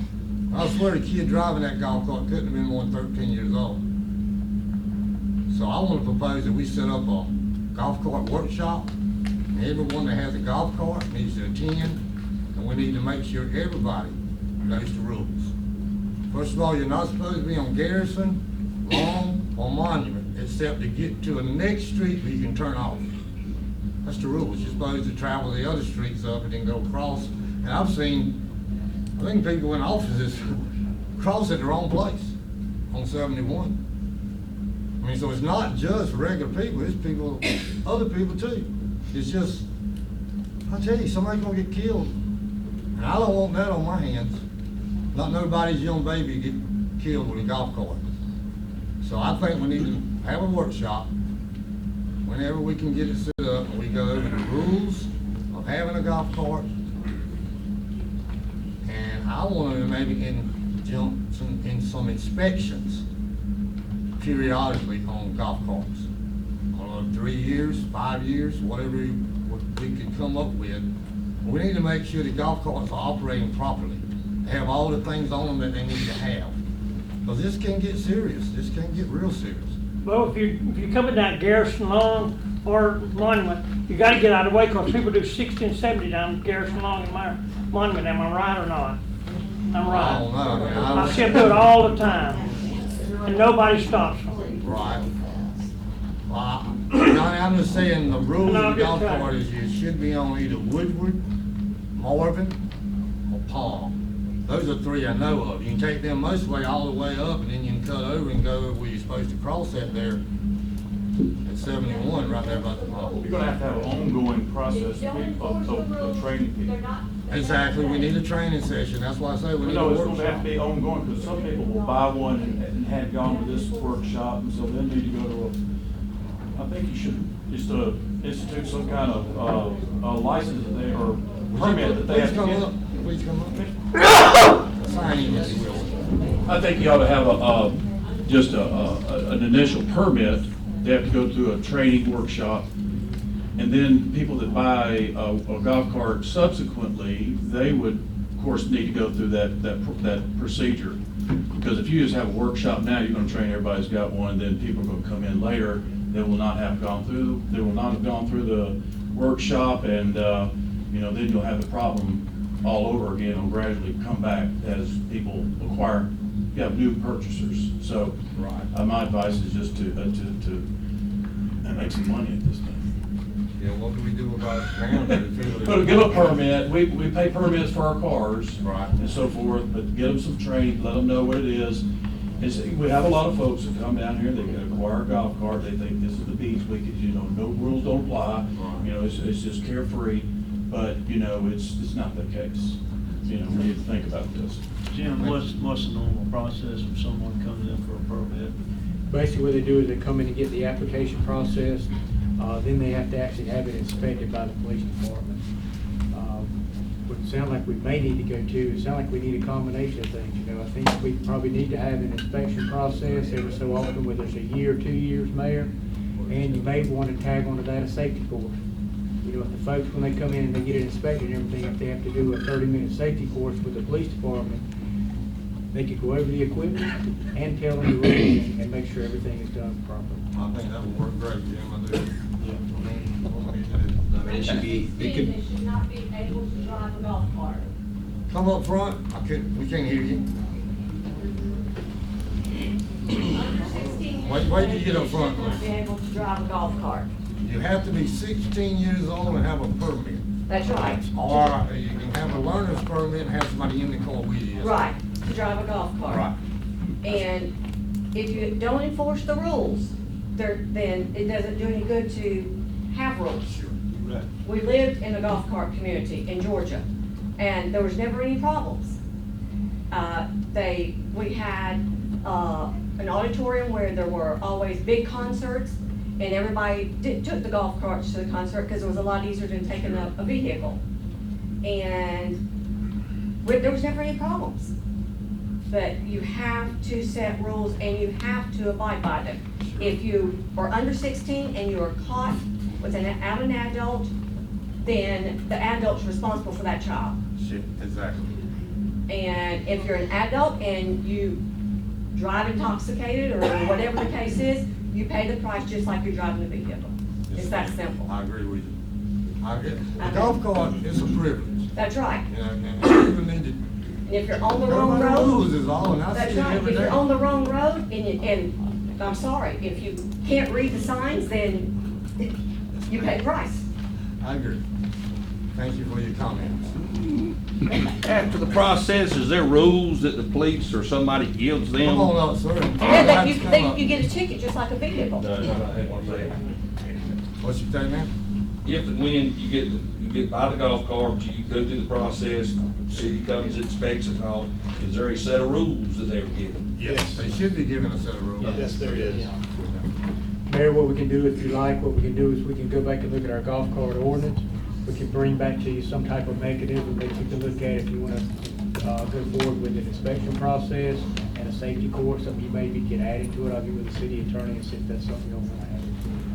I swear the kid driving that golf cart couldn't have been more than 13 years old. So I want to propose that we set up a golf cart workshop. And everyone that has a golf cart needs to attend, and we need to make sure everybody knows the rules. First of all, you're not supposed to be on Garrison, Long, or Monument, except to get to a next street where you can turn off. That's the rules. You're supposed to travel the other streets up and then go across. And I think people in offices cross at the wrong place on 71. I mean, so it's not just regular people, it's people, other people too. It's just, I tell you, somebody's gonna get killed. And I don't want that on my hands. Not nobody's young baby get killed with a golf cart. So I think we need to have a workshop whenever we can get it set up, and we go over the rules of having a golf cart. And I wanted to maybe in some inspections periodically on golf carts. I don't know, 3 years, 5 years, whatever we could come up with. We need to make sure the golf carts are operating properly. They have all the things on them that they need to have. Because this can get serious. This can get real serious.
Well, if you're coming down Garrison Long or Monument, you gotta get out of the way, because people do 60 and 70 down Garrison Long and Monument. Am I right or not? I'm right.
I don't know.
I see them do it all the time, and nobody stops them.
Right. Well, Johnny, I'm just saying the rules
No,
of the golf
just trying.
cart is you should be on either Woodward, Marvin, or Palm. Those are three I know of. You can take them most way all the way up, and then you can cut over and go where you're supposed to cross at there at 71, right there by the Palm.
You're gonna have to have an ongoing process of training people.
Exactly. We need a training session. That's why I say we need a
No, it's gonna have
workshop.
to be ongoing, because some people will buy one and hadn't gone to this workshop, and so they need to go to I think you should just institute some kind of license that they, or permit that they have to get.
Please come up. Signing, if you will.
I think you ought to have just an initial permit. They have to go through a training workshop. And then people that buy a golf cart subsequently, they would, of course, need to go through that procedure. Because if you just have a workshop now, you're gonna train everybody who's got one, then people are gonna come in later, they will not have gone through the workshop, and then you'll have the problem all over again. It'll gradually come back as people acquire, you have new purchasers. So my advice is just to make some money at this thing.
Yeah, what do we do about now that it's really?
But get a permit, we pay permits for our cars.
Right.
And so forth, but get them some training, let them know what it is. We have a lot of folks that come down here, they can acquire a golf cart, they think this is the beach weekend, you know, no rules don't apply. You know, it's just carefree, but, you know, it's not the case. You know, we need to think about this.
Jim, what's the normal process if someone comes in for a permit?
Basically, what they do is they come in and get the application processed, then they have to actually have it inspected by the police department. What it sounds like we may need to go to, it sounds like we need a combination of things, you know. I think we probably need to have an inspection process every so often, whether it's a year, 2 years, Mayor, and you may want to tag onto that a safety course. You know, if the folks, when they come in and they get it inspected and everything, if they have to do a 30-minute safety course with the police department, they could go over the equipment and tell them the rules and make sure everything is done properly.
I think that would work great, Jim, I do.
I mean, it should be, it could,
They should not be able to drive a golf cart.
Come up front, we can't hear you. Wait till you get up front,
Should not be
please.
able to drive a golf cart.
You have to be 16 years old and have a permit.
That's right.
Or you can have a learner's permit and have somebody in the car with you.
Right, to drive a golf cart.
Right.
And if you don't enforce the rules, then it doesn't do any good to have rules.
Sure.
Right.
We lived in a golf cart community in Georgia, and there was never any problems. We had an auditorium where there were always big concerts, and everybody took the golf carts to the concert because it was a lot easier than taking a vehicle. And there was never any problems. But you have to set rules and you have to abide by them. If you are under 16 and you are caught with an adult, then the adult's responsible for that child.
Shit, exactly.
And if you're an adult and you drive intoxicated or whatever the case is, you pay the price just like you're driving a vehicle. It's that simple.
I agree with you. A golf cart is a privilege.
That's right.
You know, and people need to.
And if you're on the wrong
Everybody
road.
knows is all, and I
That's
see it
right.
every
If you're
day.
on the wrong road and I'm sorry, if you can't read the signs, then you pay the price.
I agree. Thank you for your comments.
After the process, is there rules that the police or somebody gives them?
Come on up, sir.
Yeah, you get a ticket just like a vehicle.
What's your name, man?
If and when you get by the golf cart, you go through the process, city comes, inspects it all, is there a set of rules that they're given?
Yes. They should be given a set of rules.
Yes, there is. Mayor, what we can do, if you like, what we can do is we can go back and look at our golf cart ordinance. We can bring back to you some type of mechanism that you can look at if you want to go forward with an inspection process and a safety course, something you maybe can add into it. I'll get with the city attorney and see if that's something you want to add.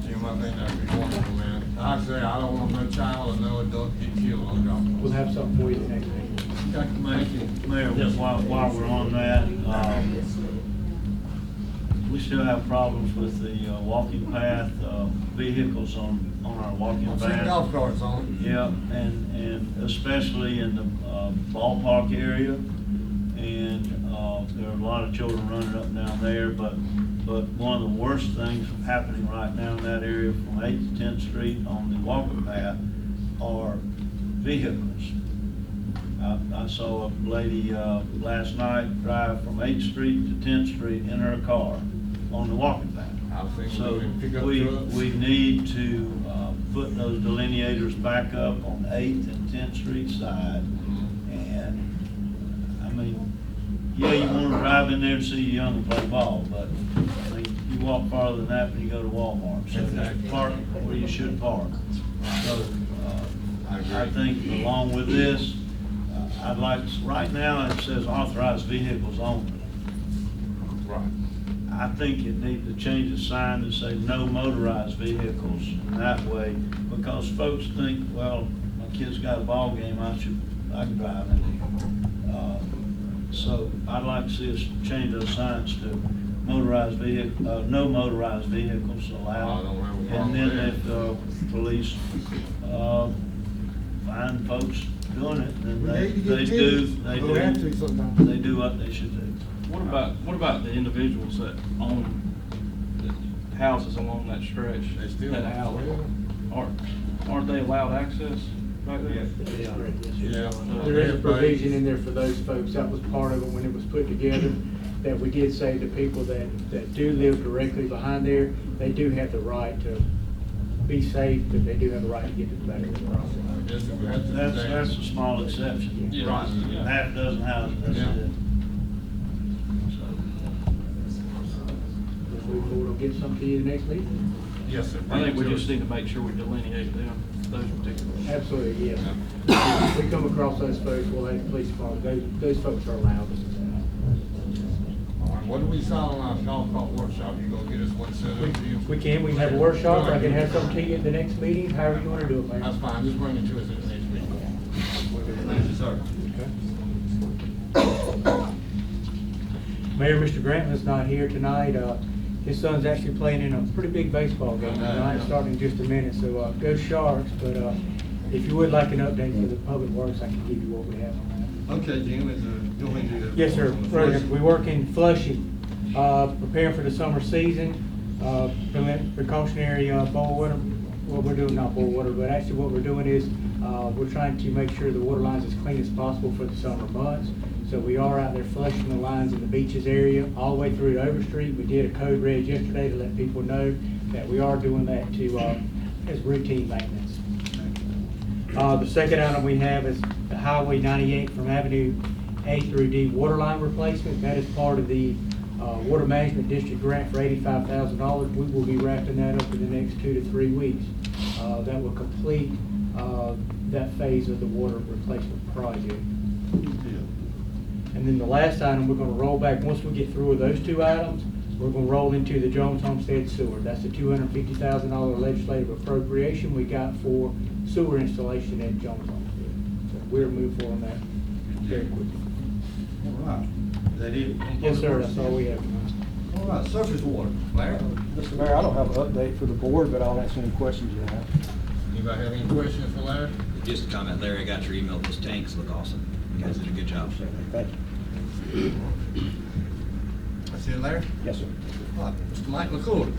Jim, I think that'd be wonderful, man. Like I say, I don't want no child or no adult to get killed on the golf course.
We'll have something for you next week.
Thank you.
Mayor, while we're on that, we still have problems with the walking path, vehicles on our walking
I've
path.
seen golf carts on it.
Yeah, and especially in the ballpark area, and there are a lot of children running up and down there, but one of the worst things happening right now in that area from 8th to 10th Street on the walking path are vehicles. I saw a lady last night drive from 8th Street to 10th Street in her car on the walking path.
I've seen
So
them pick up
we
trucks.
need to put those delineators back up on 8th and 10th Street side. And, I mean, yeah, you want to drive in there and see your young play ball, but I mean, you walk farther than that when you go to Walmart. So just park where you should park. So I think along with this, I'd like, right now it says authorized vehicles only.
Right.
I think it needs to change the sign to say no motorized vehicles that way, because folks think, well, my kid's got a ball game, I can drive it. So I'd like to see us change those signs to motorized vehicle, no motorized vehicles allowed.
I don't have a problem
And then
with that.
if police find folks doing it, then
We
they
need to get
do,
tickets. We'll have to sometimes.
they do what they should do.
What about the individuals that own the houses along that stretch?
They still.
That alley? Aren't they allowed access back there?
Yeah.
There is a provision in there for those folks. That was part of it when it was put together, that we did say to people that do live directly behind there, they do have the right to be safe, but they do have the right to get to the back of the property.
That's a small exception.
Yeah.
Right. Half dozen houses, that's
Yeah.
it.
If we will get some to you next meeting.
Yes, sir.
I think we just need to make sure we delineate them, those particular.
Absolutely, yes. If we come across those folks, we'll have the police department, those folks are allowed.
All right, what do we sell on our golf cart workshop? You gonna get us one set up to you?
We can have a workshop, or I can have something to you at the next meeting, however you want to do it, Mayor.
That's fine, just bring it to us at the next meeting. Thank you, sir.
Mayor, Mr. Grantland's not here tonight. His son's actually playing in a pretty big baseball game tonight, starting in just a minute, so go Sharks. But if you would like an update for the Public Works, I can give you what we have on that.
Okay, Jim, go ahead and do that.
Yes, sir. We work in Flushing, preparing for the summer season, precautionary boil water. What we're doing, not boil water, but actually what we're doing is we're trying to make sure the water line's as clean as possible for the summer months. So we are out there flushing the lines in the beaches area, all the way through to Overstreet. We did a code red yesterday to let people know that we are doing that to as routine maintenance. The second item we have is the Highway 98 from Avenue A through D water line replacement. That is part of the Water Management District grant for $85,000. We will be wrapping that up in the next 2 to 3 weeks. That will complete that phase of the water replacement project. And then the last item, we're gonna roll back, once we get through with those two items, we're gonna roll into the Jones Homestead Sewer. That's the $250,000 legislative appropriation we got for sewer installation at Jones Homestead. So we'll move forward on that very quickly.
All right. Is that it?
Yes, sir, that's all we have.
All right, surface water. Larry?
Mr. Mayor, I don't have an update for the board, but I'll answer any questions you have.
Anybody have any questions for Larry?
Just a comment, Larry, I got your email, those tanks look awesome. You guys did a good job.
Thank you.
That's it, Larry?
Yes, sir.
All right, Mr. Mike McCoy.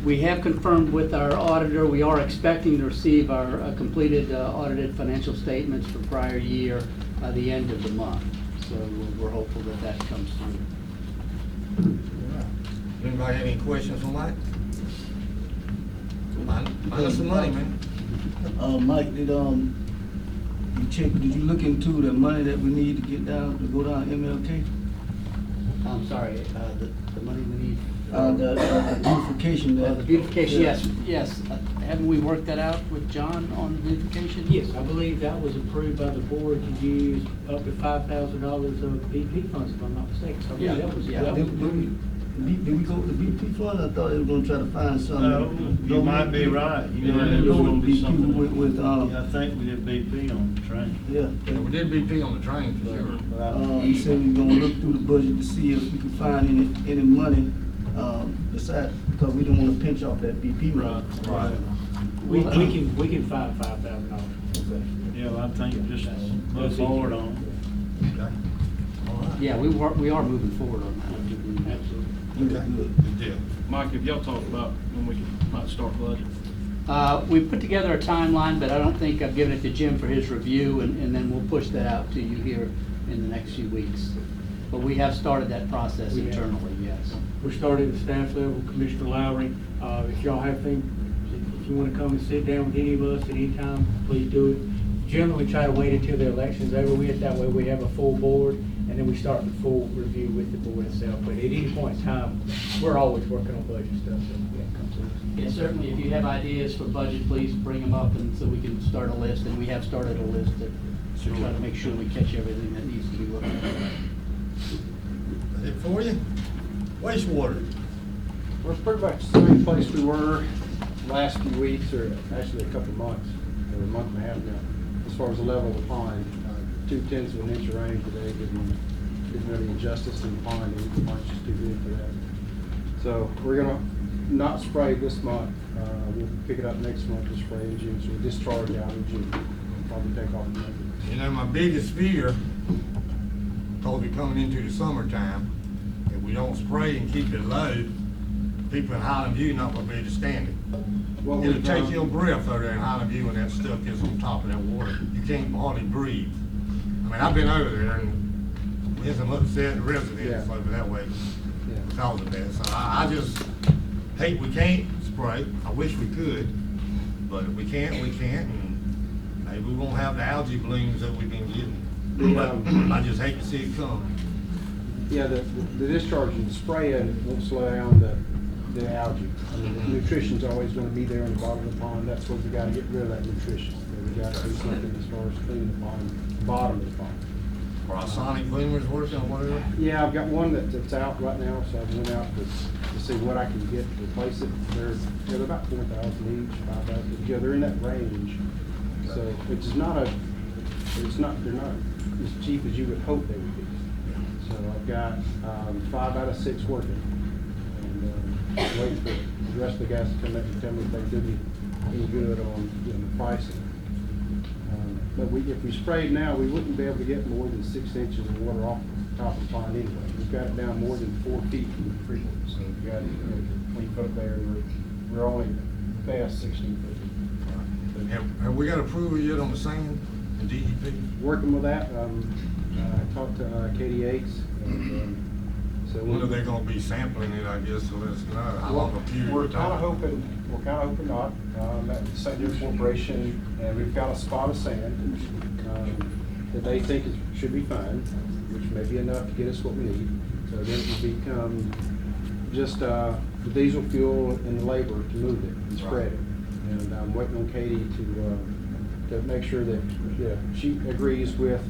We have confirmed with our auditor, we are expecting to receive our completed audited financial statements for prior year by the end of the month. So we're hopeful that that comes through.
Anybody have any questions for Mike? Find us some money, man.
Mike, did you look into the money that we need to get down, to go down MLK?
I'm sorry, the money we need.
The beautification.
The beautification, yes. Haven't we worked that out with John on the beautification?
Yes, I believe that was approved by the board to use up to $5,000 of BP funds, if I'm not mistaken. So I believe that was.
Did we go with the BP fund? I thought they were gonna try to find something.
No, you might be right. You
Yeah,
know,
go
gonna
with
be
BP
something.
with,
I think we did BP on the train.
Yeah.
We did BP on the train for sure.
He said we were gonna look through the budget to see if we could find any money, besides, because we don't wanna pinch off that BP money.
Right.
We can find $5,000.
Yeah, well, I think just move forward on it.
Okay. All right.
Yeah, we are moving forward on that.
Absolutely.
Okay, good deal.
Mike, have y'all talked about when we might start budget?
We put together a timeline, but I don't think I've given it to Jim for his review, and then we'll push that out to you here in the next few weeks. But we have started that process internally, yes.
We started at staff level, Commissioner Lowry. If y'all have things, if you want to come and sit down with any of us at any time, please do it. Generally, try to wait until the election's over with. That way we have a full board, and then we start the full review with the board itself. But at any point in time, we're always working on budget stuff, so yeah, come to us.
Yeah, certainly, if you have ideas for budget, please bring them up, and so we can start a list, and we have started a list to try to make sure we catch everything that needs to be looked at.
Is it for you? Wastewater.
We're pretty much the same place we were last few weeks, or actually a couple of months, or a month and a half now, as far as the level of the pond. 2/10 of an inch of rain today didn't really do justice to the pond. The pond's just too big for that. So we're gonna not spray this month. We'll pick it up next month to spray in June. So we'll discharge out in June. Probably take off in May.
You know, my biggest fear, because we're coming into the summertime, if we don't spray and keep it low, people in Highland View not gonna be able to stand it.
What
It'll
we've
take
done-
your breath over there in Highland View when that stuff gets on top of that water. You can't hardly breathe. I mean, I've been over there and there's some upset residents over that way because of that. So I just hate we can't spray. I wish we could, but if we can't, we can't. And maybe we won't have the algae blooms that we've been getting. But I just hate to see it come.
Yeah, the discharge and the spraying won't slow down the algae. I mean, the nutrition's always gonna be there in the bottom of the pond. That's what we gotta get rid of, that nutrition. We gotta do something as far as cleaning the pond, bottom of the pond.
Or sonic boomers working or whatever.
Yeah, I've got one that's out right now, so I went out to see what I can get to replace it. They're about 4,000 each, 5,000. Yeah, they're in that range. So they're not as cheap as you would hope they would be. So I've got 5 out of 6 working. And waiting for the rest of the guys to come up and tell me if they do me any good on the pricing. But if we sprayed now, we wouldn't be able to get more than 6 inches of water off the top of the pond anyway. We've got it down more than 4 feet from the creek. So we've got it, when you put it there, we're only past 16 feet.
Have we got approval yet on the sand and DEP?
Working with that, I talked to Katie Yates, and so
When are they gonna be sampling it, I guess, so let us know how
Well,
long a period
we're
of
kind of
time?
hoping not. At St. Joe Corporation, and we've got a spot of sand that they think should be fine, which may be enough to get us what we need. So then it will become just the diesel fuel and the labor to move it and spread it. And I'm waiting on Katie to make sure that she agrees with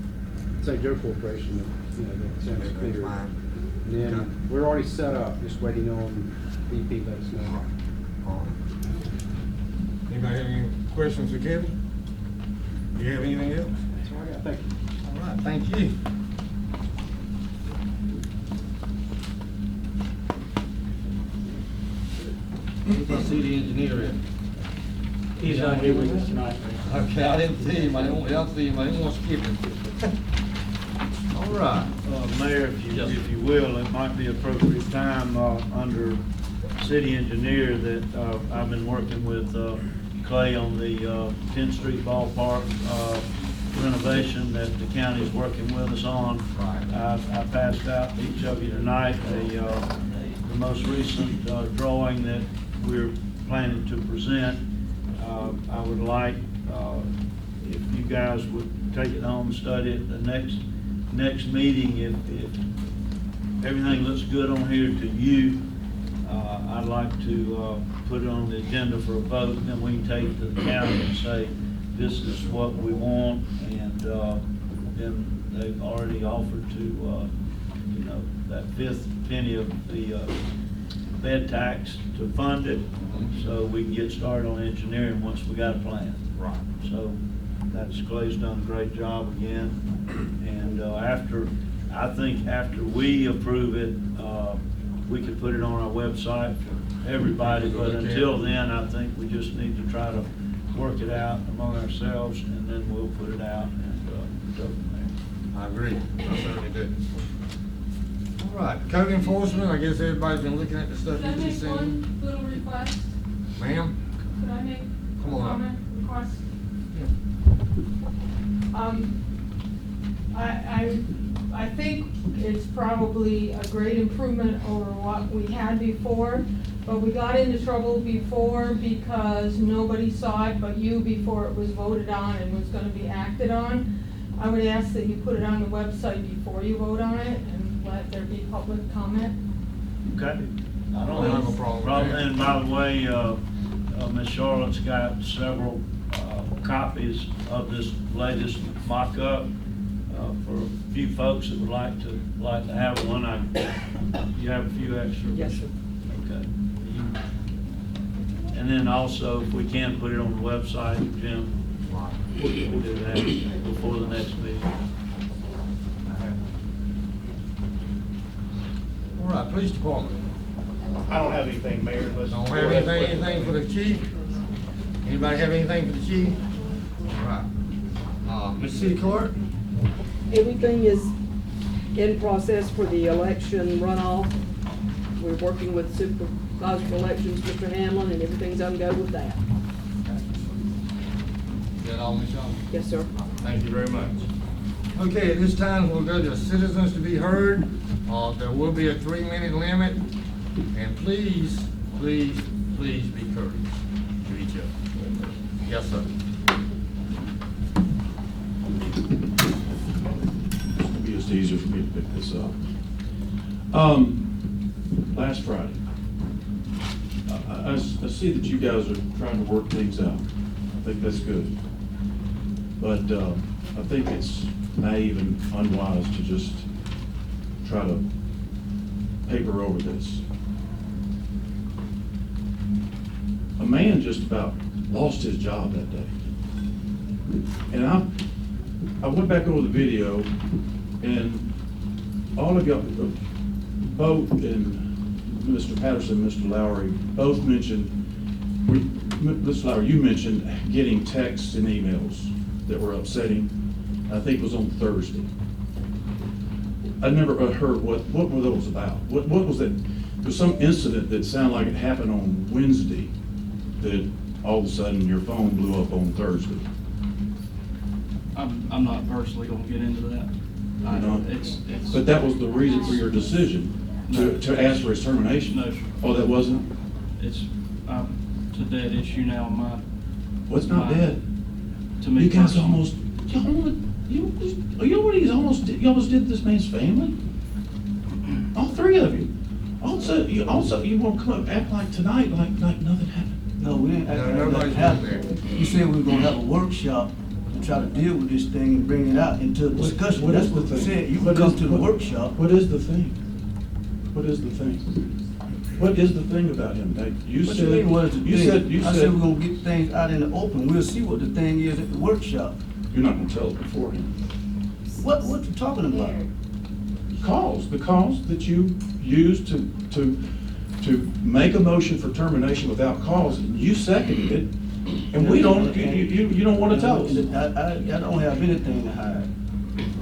St. Joe Corporation that that sand's clear. And then we're already set up, just waiting on BP let us know.
Anybody have any questions for Kevin? Do you have anything else?
That's all I got, thank you.
All right, thank you.
Where's my city engineer at?
He's not here with us tonight.
Okay, I didn't see him, I didn't want to skip him. All right.
Mayor, if you will, it might be appropriate time, under city engineer that, I've been working with, Clay on the, 10th Street ballpark, renovation that the county's working with us on. I passed out to each of you tonight the most recent, drawing that we're planning to present. I would like, if you guys would take it home and study it, the next meeting, if everything looks good on here to you, I'd like to put it on the agenda for a vote, and then we can take it to the county and say, this is what we want, and then they've already offered to, that 5th penny of the bed tax to fund it, so we can get started on engineering once we got a plan.
Right.
So that's, Clay's done a great job again, and I think after we approve it, we could put it on our website for everybody, but until then, I think we just need to try to work it out among ourselves, and then we'll put it out and go from there.
I agree, I certainly do. All right, code enforcement, I guess everybody's been looking at the stuff
Could I
you
make
just seen.
one little request?
Ma'am?
Could I make
Come
a
on up.
comment request? I think it's probably a great improvement over what we had before, but we got into trouble before because nobody saw it but you before it was voted on and was gonna be acted on. I would ask that you put it on the website before you vote on it and let there be public comment.
Okay.
I don't have a problem with that.
And by the way, Ms. Charlotte's got several copies of this latest mock-up for a few folks that would like to have one. You have a few extra?
Yes, sir.
Okay. And then also, if we can put it on the website, Jim, we'll do that before the next meeting.
All right, police department.
I don't have anything, Mayor, unless.
Don't have anything for the chief? Anybody have anything for the chief? All right. Ms. City Clerk?
Everything is in process for the election runoff.
we're working with Supervisor of Elections, Mr. Hamlin, and everything's on go with that.
Is that all, Ms. Young?
Yes, sir.
Thank you very much. Okay, at this time, we'll go to citizens to be heard. There will be a 3-minute limit, and please, please, please be courteous to each other. Yes, sir.
It'll be just easier for me to pick this up. Last Friday, I see that you guys are trying to work things out. I think that's good. But I think it's naive and unwise to just try to paper over this. A man just about lost his job that day. And I went back over the video, and all of y'all, Bo and Mr. Patterson, Mr. Lowry, both mentioned, Mr. Lowry, you mentioned getting texts and emails that were upsetting. I think it was on Thursday. I never heard what were those about. What was that? There was some incident that sounded like it happened on Wednesday that all of a sudden your phone blew up on Thursday.
I'm not personally gonna get into that.
You know?
It's.
But that was the reason for your decision to ask for his termination?
No, sir.
Oh, that wasn't?
It's a dead issue now in my.
What's not dead?
To me.
You guys
personally.
you almost did this man's family? All three of you. Also, you want to come up and act like tonight, like nothing happened.
No, we ain't acting like nothing happened. You said we were gonna have a workshop to try to deal with this thing and bring it out into a discussion.
What
That's
is
what
the
you
thing?
said. You would come to the workshop.
What is the thing? What is the thing? What is the thing about him? You
What
said,
you mean, what is the
you
thing?
said,
I said we're gonna get things out in the open. We'll see what the thing is at the workshop.
You're not gonna tell us beforehand.
What you talking about?
The cause that you used to make a motion for termination without cause, and you seconded it, and we don't, you don't wanna tell us.
I don't have anything to hide.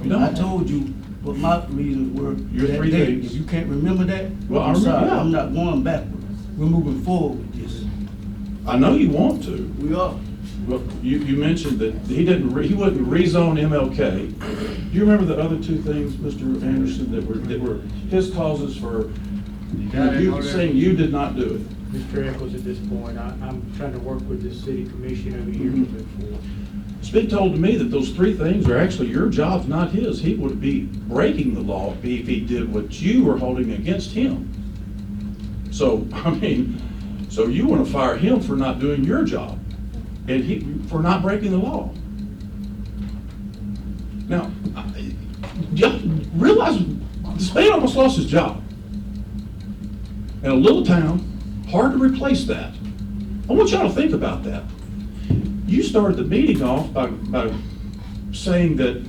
You don't?
I told you what my reasons were.
Your
that
three
day.
things.
If you can't remember that,
Well, I
I'm
remember,
sorry.
yeah.
I'm not going backwards. We're moving forward with this.
I know you want to.
We are.
Well, you mentioned that he wouldn't rezone MLK. Do you remember the other two things, Mr. Anderson, that were his causes for you saying you did not do it?
Mr. Eccles, at this point, I'm trying to work with the city commission over here to move forward.
It's been told to me that those three things are actually your jobs, not his. He would be breaking the law if he did what you were holding against him. So, so you want to fire him for not doing your job, and for not breaking the law. Now, you realize this man almost lost his job. In a little town, hard to replace that. I want y'all to think about that. You started the meeting off by saying that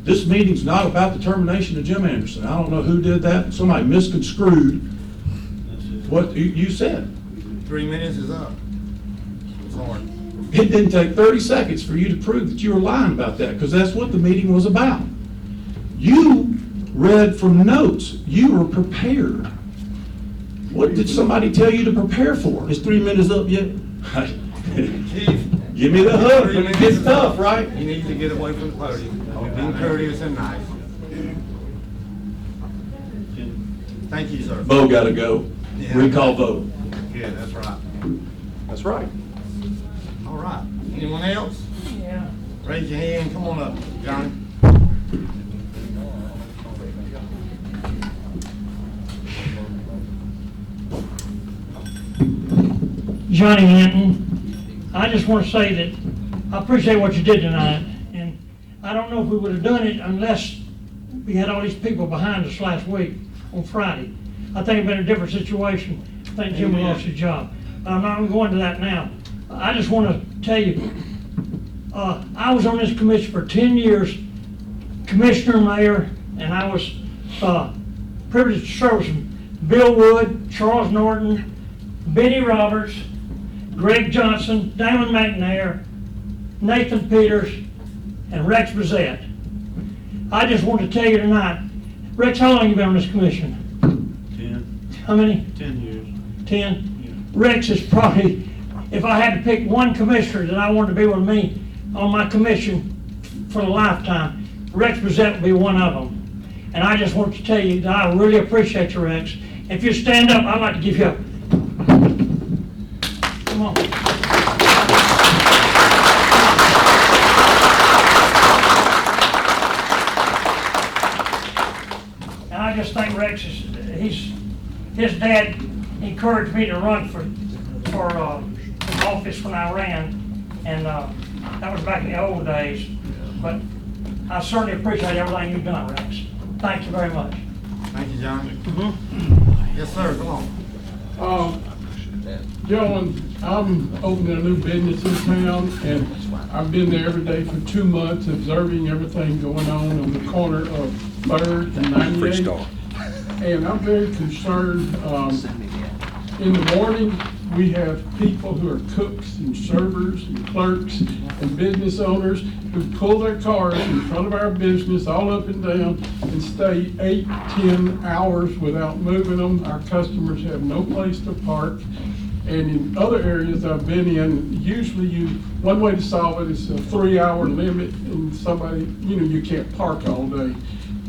this meeting's not about the termination of Jim Anderson. I don't know who did that. Somebody misconstrued what you said.
3 minutes is up. Sorry.
It didn't take 30 seconds for you to prove that you were lying about that, because that's what the meeting was about. You read from notes. You were prepared. What did somebody tell you to prepare for?
Is 3 minutes up yet?
Chief.
Give me the hook when it gets tough, right?
You need to get away from the podium. Being courteous and nice. Thank you, sir.
Bo gotta go.
Yeah.
Recall vote.
Yeah, that's right.
That's right.
All right. Anyone else?
Yeah.
Raise your hand. Come on up, Johnny.
Johnny Hinton, I just want to say that I appreciate what you did tonight, and I don't know if we would have done it unless we had all these people behind us last week on Friday. I think it'd been a different situation. I think Jim would have lost his job. But I'm not going to go into that now. I just want to tell you, I was on this commission for 10 years, commissioner, mayor, and I was privileged to serve with Bill Wood, Charles Norton, Benny Roberts, Greg Johnson, Damon McNair, Nathan Peters, and Rex Brissett. I just want to tell you tonight, Rex, how long you been on this commission? how many?
10 years.
10? Rex is probably, if I had to pick one commissioner that I wanted to be with me on my commission for a lifetime, Rex Brissette would be one of them. And I just want to tell you that I really appreciate you, Rex. If you stand up, I'd like to give you a, come on. And I just think Rex is, his dad encouraged me to run for office when I ran, and that was back in the old days. But I certainly appreciate everything you've done, Rex. Thank you very much.
Thank you, John. Yes, sir, come on.
Gentlemen, I'm opening a new business in town, and I've been there every day for 2 months, observing everything going on the corner of 3rd and 98. And I'm very concerned. In the morning, we have people who are cooks and servers and clerks and business owners who pull their cars in front of our business all up and down and stay 8, 10 hours without moving them. Our customers have no place to park. And in other areas I've been in, usually one way to solve it is a 3-hour limit, and somebody, you can't park all day.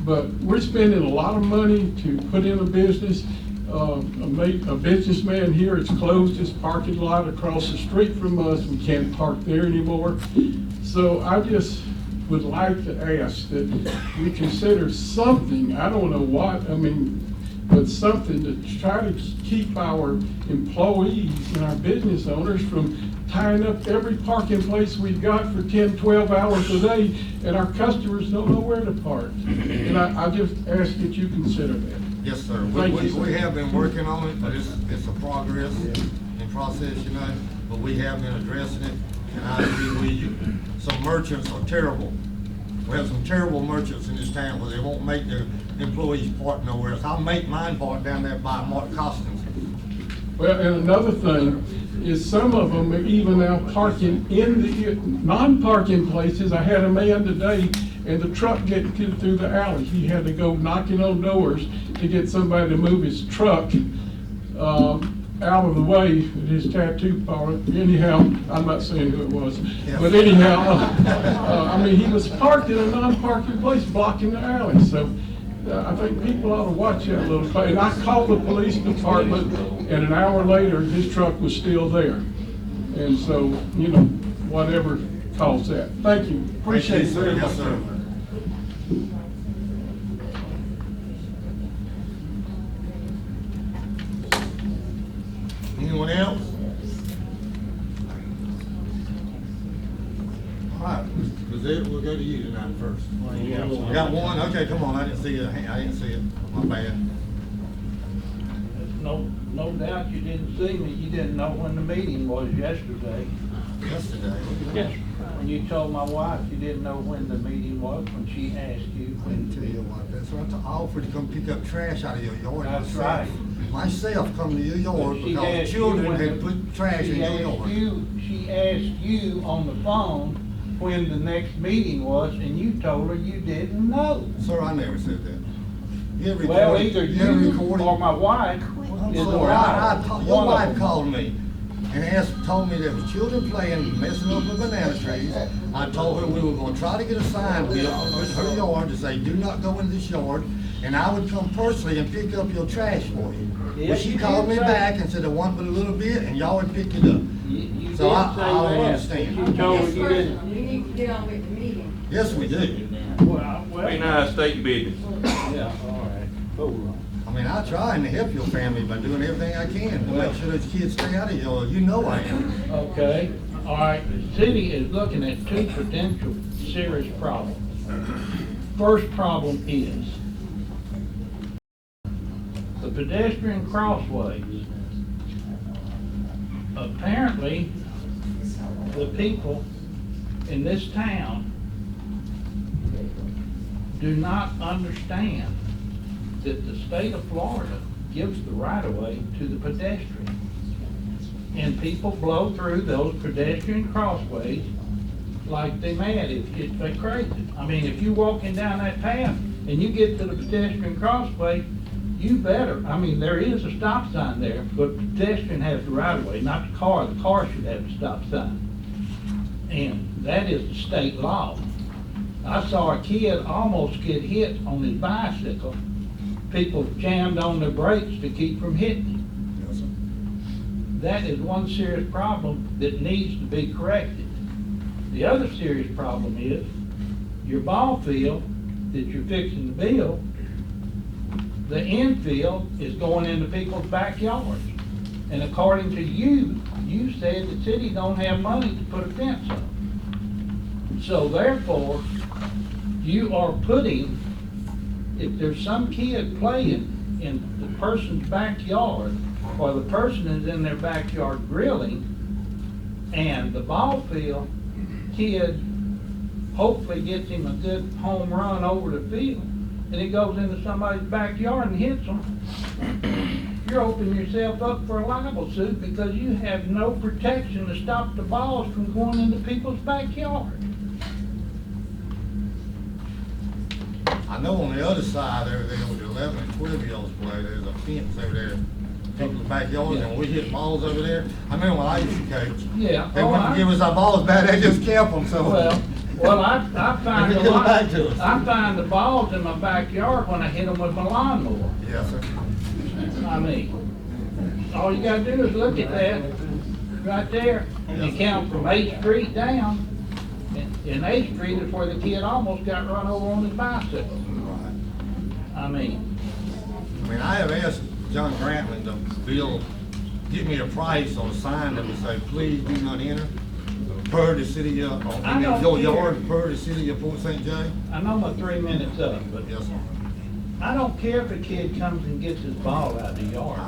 But we're spending a lot of money to put in a business. A businessman here has closed his parking lot across the street from us. We can't park there anymore. So I just would like to ask that we consider something, I don't know what, but something to try to keep our employees and our business owners from tying up every parking place we've got for 10, 12 hours a day, and our customers don't know where to park. And I just ask that you consider that.
Yes, sir.
Thank you,
We
sir.
have been working on it, but it's a progress in process, but we have been addressing it, and I agree with you. Some merchants are terrible. We have some terrible merchants in this town where they won't make their employees park nowhere else. I'll make mine park down there by Mark Costin's.
Well, and another thing is some of them are even now parking in the non-parking places. I had a man today, and the truck didn't get through the alley. He had to go knocking on doors to get somebody to move his truck out of the way at his tattoo parlor. Anyhow, I'm not saying who it was, but anyhow, he was parked in a non-parking place blocking the alley. So I think people ought to watch that a little bit. And I called the police department, and an hour later, his truck was still there. And so, whatever caused that. Thank you. Appreciate it very much.
Yes, sir. Anyone else? All right, we'll go to you tonight first. You got one? Okay, come on, I didn't see it. I didn't see it. My bad.
No doubt you didn't see me. You didn't know when the meeting was yesterday.
Yesterday?
Yes. And you told my wife you didn't know when the meeting was when she asked you.
I didn't tell you what, that's right. I offered to come pick up trash out of your yard.
That's right.
Myself come to your yard
She
because
asked
children
you when
had put trash in your yard.
She asked you on the phone when the next meeting was, and you told her you didn't know.
Sir, I never said that.
Well, either you or my wife
I'm
is
sorry. Your wife called me and told me there was children playing, messing up with banana trees. I told her we were gonna try to get a sign built in her yard to say, do not go in this yard, and I would come personally and pick up your trash for you.
Yeah,
But she
you
called
did
me
say-
back and said, I want but a little bit, and y'all would pick it up.
You
So I
did say
don't
that.
understand.
You told her you didn't.
You need to get on with the meeting.
Yes, we do.
Well,
Be nice, state your business.
yeah, all right. Hold on.
I mean, I try and help your family by doing everything I can to make sure those kids stay out of your yard. You know I am.
Okay, all right, the city is looking at two potential serious problems. First problem is the pedestrian crossways. Apparently, the people in this town do not understand that the state of Florida gives the right-of-way to the pedestrian. And people blow through those pedestrian crossways like they mad if they crazy. I mean, if you walking down that path and you get to the pedestrian crossway, you better, I mean, there is a stop sign there, but pedestrian has the right of way, not the car. The car should have the stop sign. And that is the state law. I saw a kid almost get hit on his bicycle. People jammed on their brakes to keep from hitting him.
Yes, sir.
That is one serious problem that needs to be corrected. The other serious problem is your ball field that you're fixing to build, the infield is going into people's backyards. And according to you, you said the city don't have money to put a fence up. So therefore, you are putting, if there's some kid playing in the person's backyard, or the person is in their backyard grilling, and the ball field kid hopefully gets him a good home run over the field, and he goes into somebody's backyard and hits them, you're opening yourself up for a libel suit because you have no protection to stop the balls from going into people's backyard.
I know on the other side over there with the 11 and 12-year-olds play, there's a fence over there, people's backyards, and we hit balls over there. I remember when I used to coach.
Yeah.
They wouldn't give us our balls back, they just kept them, so.
Well, I find
They
a
give
lot,
them back to us.
I find the balls in my backyard when I hit them with my lawnmower.
Yes, sir.
I mean, all you gotta do is look at that, right there, and you count from 8th Street down, and 8th Street is where the kid almost got run over on his bicycle. I mean,
I have asked John Grantland to give me a price on a sign that would say, please do not enter, per the city of, your yard, per the city of Port St. Joe.
I know my 3 minutes up, but
yes, sir.
I don't care if a kid comes and gets his ball out of the yard.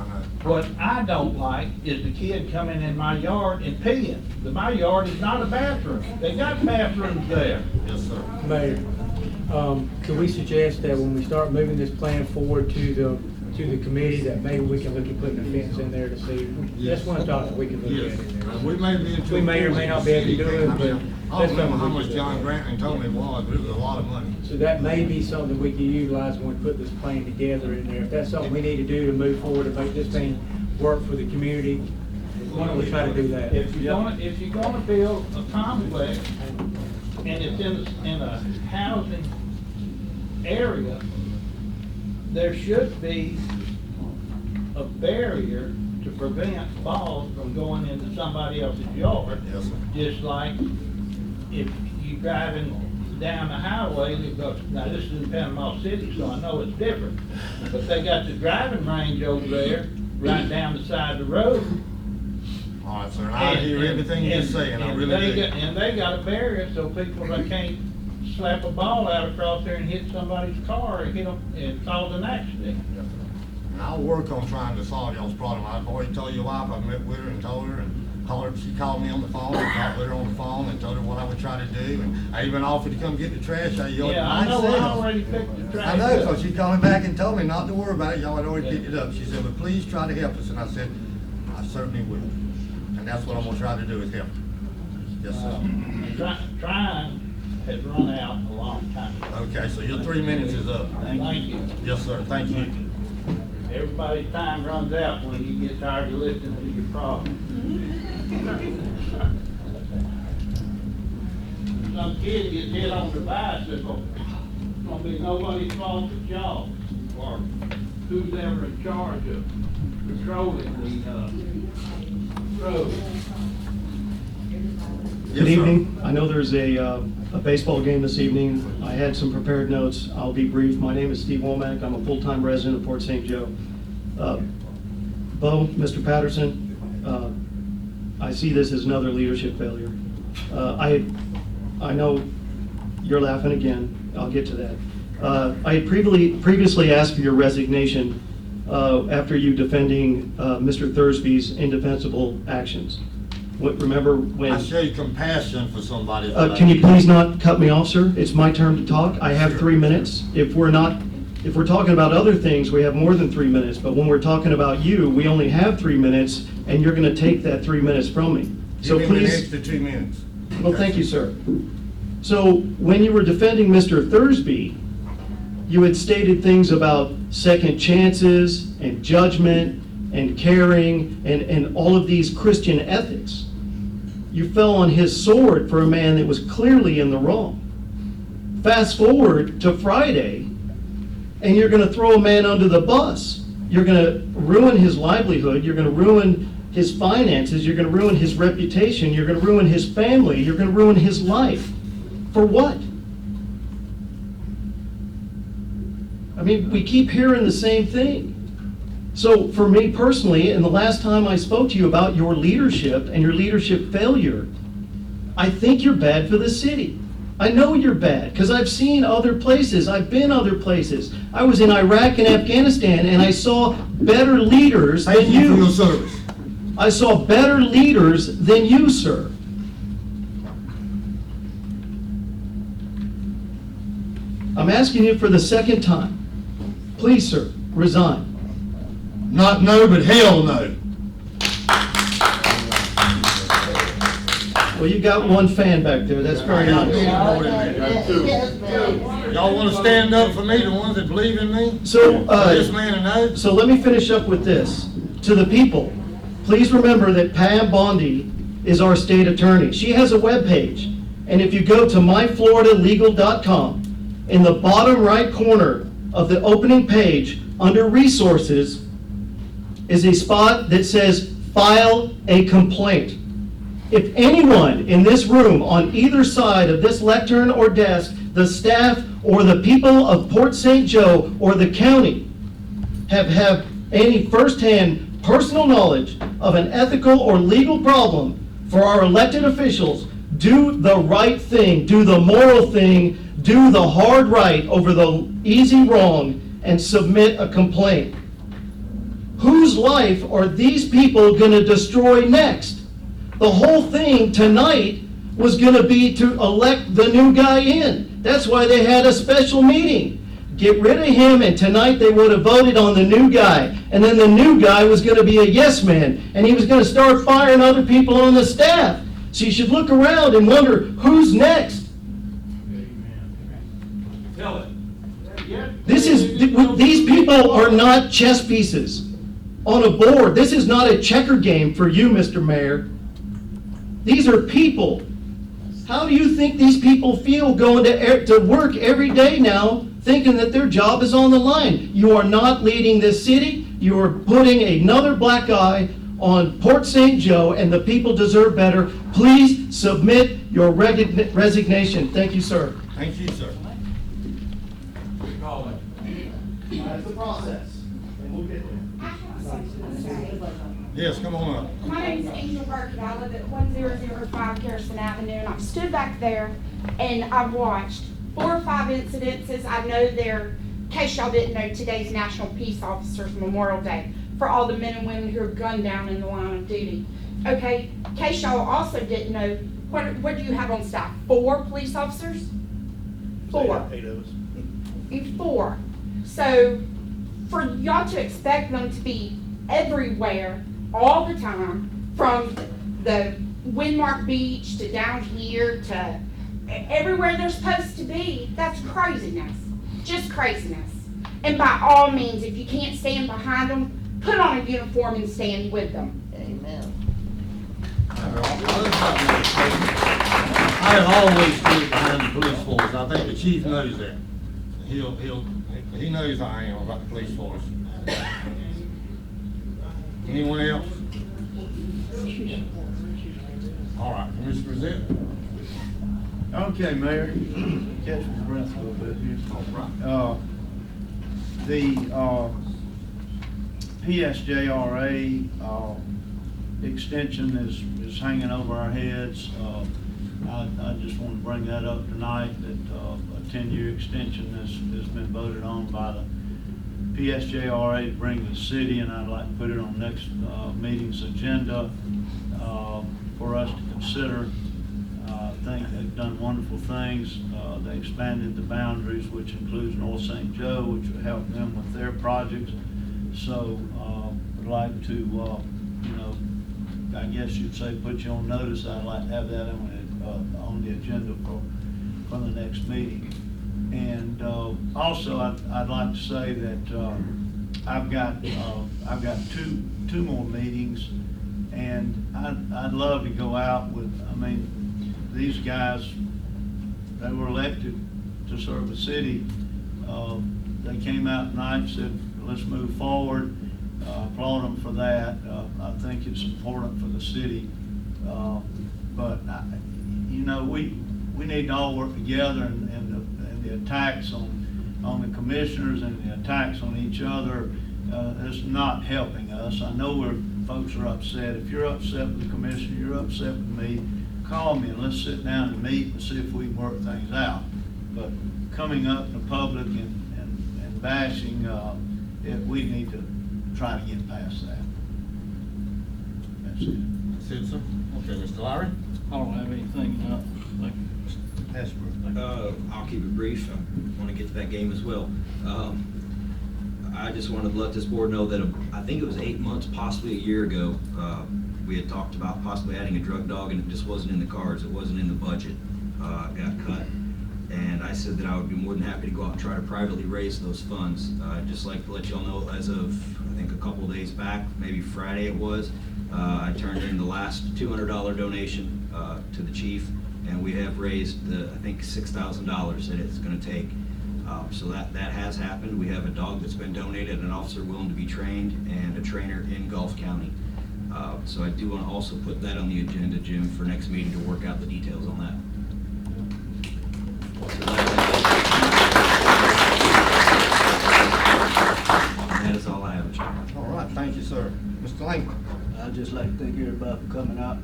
What I don't like is the kid coming in my yard and peeing. My yard is not a bathroom. They got bathrooms there.
Yes, sir.
Mayor, could we suggest that when we start moving this plan forward to the committee, that maybe we can look at putting a fence in there to see? That's one thought that we can look at in there.
We may be into.
We may or may not be able to do it, but
I don't
that's
remember how
something we
much
could
John
do.
Grantland told me it was, but it was a lot of money.
So that may be something we can utilize when we put this plan together in there. If that's something we need to do to move forward and make this thing work for the community, why don't we try to do that?
If you're gonna build a complex and it's in a housing area, there should be a barrier to prevent balls from going into somebody else's yard.
Yes, sir.
Just like if you're driving down the highway, now this is in Panama City, so I know it's different, but they got the driving range over there, right down the side of the road.
All right, sir, I hear everything you're saying, I really do.
And they got a barrier so people that can't slap a ball out across there and hit somebody's car and hit them and cause an accident.
And I'll work on trying to solve y'all's problem. I've already told your wife, I met with her and told her, and she called me on the phone, I talked with her on the phone and told her what I would try to do, and I even offered to come get the trash out of your yard
Yeah, I know, I
myself.
already picked the trash
I know,
up.
so she called me back and told me not to worry about it, y'all had already picked it up. She said, but please try to help us, and I said, I certainly will. And that's what I'm gonna try to do, is help. Yes, sir.
Trying has run out a long time.
Okay, so your 3 minutes is up.
Thank you.
Yes, sir, thank you.
Everybody's time runs out when you get tired of listening to your problems. Some kid gets hit on the bicycle, it's gonna be nobody's fault but y'all, or who's ever in charge of patrolling the road.
Good evening. I know there's a baseball game this evening. I had some prepared notes. I'll be brief. My name is Steve Womack. I'm a full-time resident of Port St. Joe. Bo, Mr. Patterson, I see this as another leadership failure. I know you're laughing again. I'll get to that. I had previously asked for your resignation after you defending Mr. Thursby's indefensible actions. Remember when?
I show you compassion for somebody.
Can you please not cut me off, sir? It's my turn to talk. I have 3 minutes. If we're talking about other things, we have more than 3 minutes. But when we're talking about you, we only have 3 minutes, and you're going to take that 3 minutes from me. So
Give me an
please.
extra 2 minutes.
Well, thank you, sir. So when you were defending Mr. Thursby, you had stated things about second chances and judgment and caring and all of these Christian ethics. You fell on his sword for a man that was clearly in the wrong. Fast forward to Friday, and you're going to throw a man under the bus. You're going to ruin his livelihood. You're going to ruin his finances. You're going to ruin his reputation. You're going to ruin his family. You're going to ruin his life. For what? I mean, we keep hearing the same thing. So for me personally, and the last time I spoke to you about your leadership and your leadership failure, I think you're bad for the city. I know you're bad because I've seen other places. I've been other places. I was in Iraq and Afghanistan, and I saw better leaders than you.
Thank you for your service.
I saw better leaders than you, sir. I'm asking you for the second time. Please, sir, resign.
Not no, but hell no.
Well, you got one fan back there. That's very nice.
Y'all want to stand up for me, the ones that believe in me?
So,
This man and I?
So let me finish up with this. To the people, please remember that Pam Bondi is our state attorney. She has a webpage, and if you go to myfloridalegal.com, in the bottom right corner of the opening page, under resources, is a spot that says file a complaint. If anyone in this room on either side of this lectern or desk, the staff or the people of Port St. Joe or the county have any firsthand personal knowledge of an ethical or legal problem for our elected officials, do the right thing, do the moral thing, do the hard right over the easy wrong, and submit a complaint. Whose life are these people going to destroy next? The whole thing tonight was going to be to elect the new guy in. That's why they had a special meeting. Get rid of him, and tonight they would have voted on the new guy. And then the new guy was going to be a yes man, and he was going to start firing other people on the staff. So you should look around and wonder, who's next?
Tell it.
These people are not chess pieces on a board. This is not a checker game for you, Mr. Mayor. These are people. How do you think these people feel going to work every day now, thinking that their job is on the line? You are not leading this city. You are putting another black eye on Port St. Joe, and the people deserve better. Please submit your resignation. Thank you, sir.
Thank you, sir.
That's the process, and we'll get there.
Yes, come on up.
My name's Angel Burke, I live at 1005 Garrison Avenue, and I stood back there and I watched 4 or 5 incidences. I know they're, in case y'all didn't know, today's National Peace Officers Memorial Day for all the men and women who are gunned down in the line of duty. Okay, in case y'all also didn't know, what do you have on staff? 4 police officers? 4.
8 of us.
4. So for y'all to expect them to be everywhere all the time, from the Windmark Beach to down here to everywhere they're supposed to be, that's craziness. Just craziness. And by all means, if you can't stand behind them, put on a uniform and stand with them. Amen.
I have always stood behind the police force. I think the chief knows that. He knows how I am about the police force. Anyone else? All right, Mr. Brazil.
Okay, Mayor, catch my breath a little bit here. The PSJRA extension is hanging over our heads. I just want to bring that up tonight, that a 10-year extension has been voted on by the PSJRA to bring to the city, and I'd like to put it on next meeting's agenda for us to consider. I think they've done wonderful things. They expanded the boundaries, which includes North St. Joe, which will help them with their projects. So I'd like to, I guess you'd say, put you on notice. I'd like to have that on the agenda for the next meeting. And also, I'd like to say that I've got two more meetings, and I'd love to go out with, I mean, these guys, they were elected to serve the city. They came out tonight and said, let's move forward. Applaud them for that. I think it's important for the city. But, you know, we need to all work together, and the attacks on the commissioners and the attacks on each other is not helping us. I know folks are upset. If you're upset with the commissioner, you're upset with me, call me and let's sit down and meet and see if we can work things out. But coming up in the public and bashing, we need to try to get past that. That's it.
That's it, sir. Okay, Mr. Lowry?
I don't have anything, like,
I'll keep it brief. I want to get to that game as well. I just wanted to let this board know that I think it was 8 months, possibly a year ago, we had talked about possibly adding a drug dog, and it just wasn't in the cards. It wasn't in the budget. It got cut. And I said that I would be more than happy to go out and try to privately raise those funds. I'd just like to let y'all know, as of, I think, a couple of days back, maybe Friday it was, I turned in the last $200 donation to the chief, and we have raised I think $6,000 that it's going to take. So that has happened. We have a dog that's been donated, an officer willing to be trained, and a trainer in Gulf County. So I do want to also put that on the agenda, Jim, for next meeting to work out the details on that. And that is all I have, Mr. Chairman.
All right, thank you, sir. Mr. Lincoln?
I'd just like to thank everybody for coming out.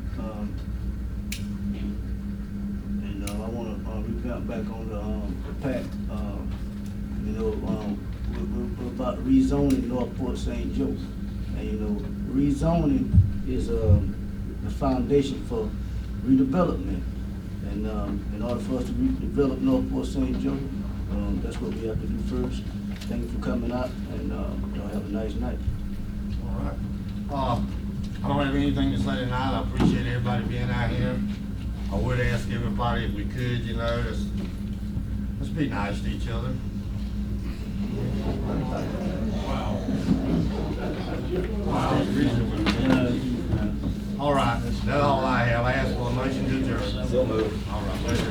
And I want to revamp back on the PAC. You know, we're about rezoning Northport St. Joe. And, you know, rezoning is the foundation for redevelopment. And in order for us to redevelop Northport St. Joe, that's what we have to do first. Thank you for coming out, and y'all have a nice night.
All right. I don't have anything to say tonight. I appreciate everybody being out here. I would ask everybody if we could, you know, let's be nice to each other. Wow. All right, that's all I have. I ask for a motion to adjourn.
So moved.
All right.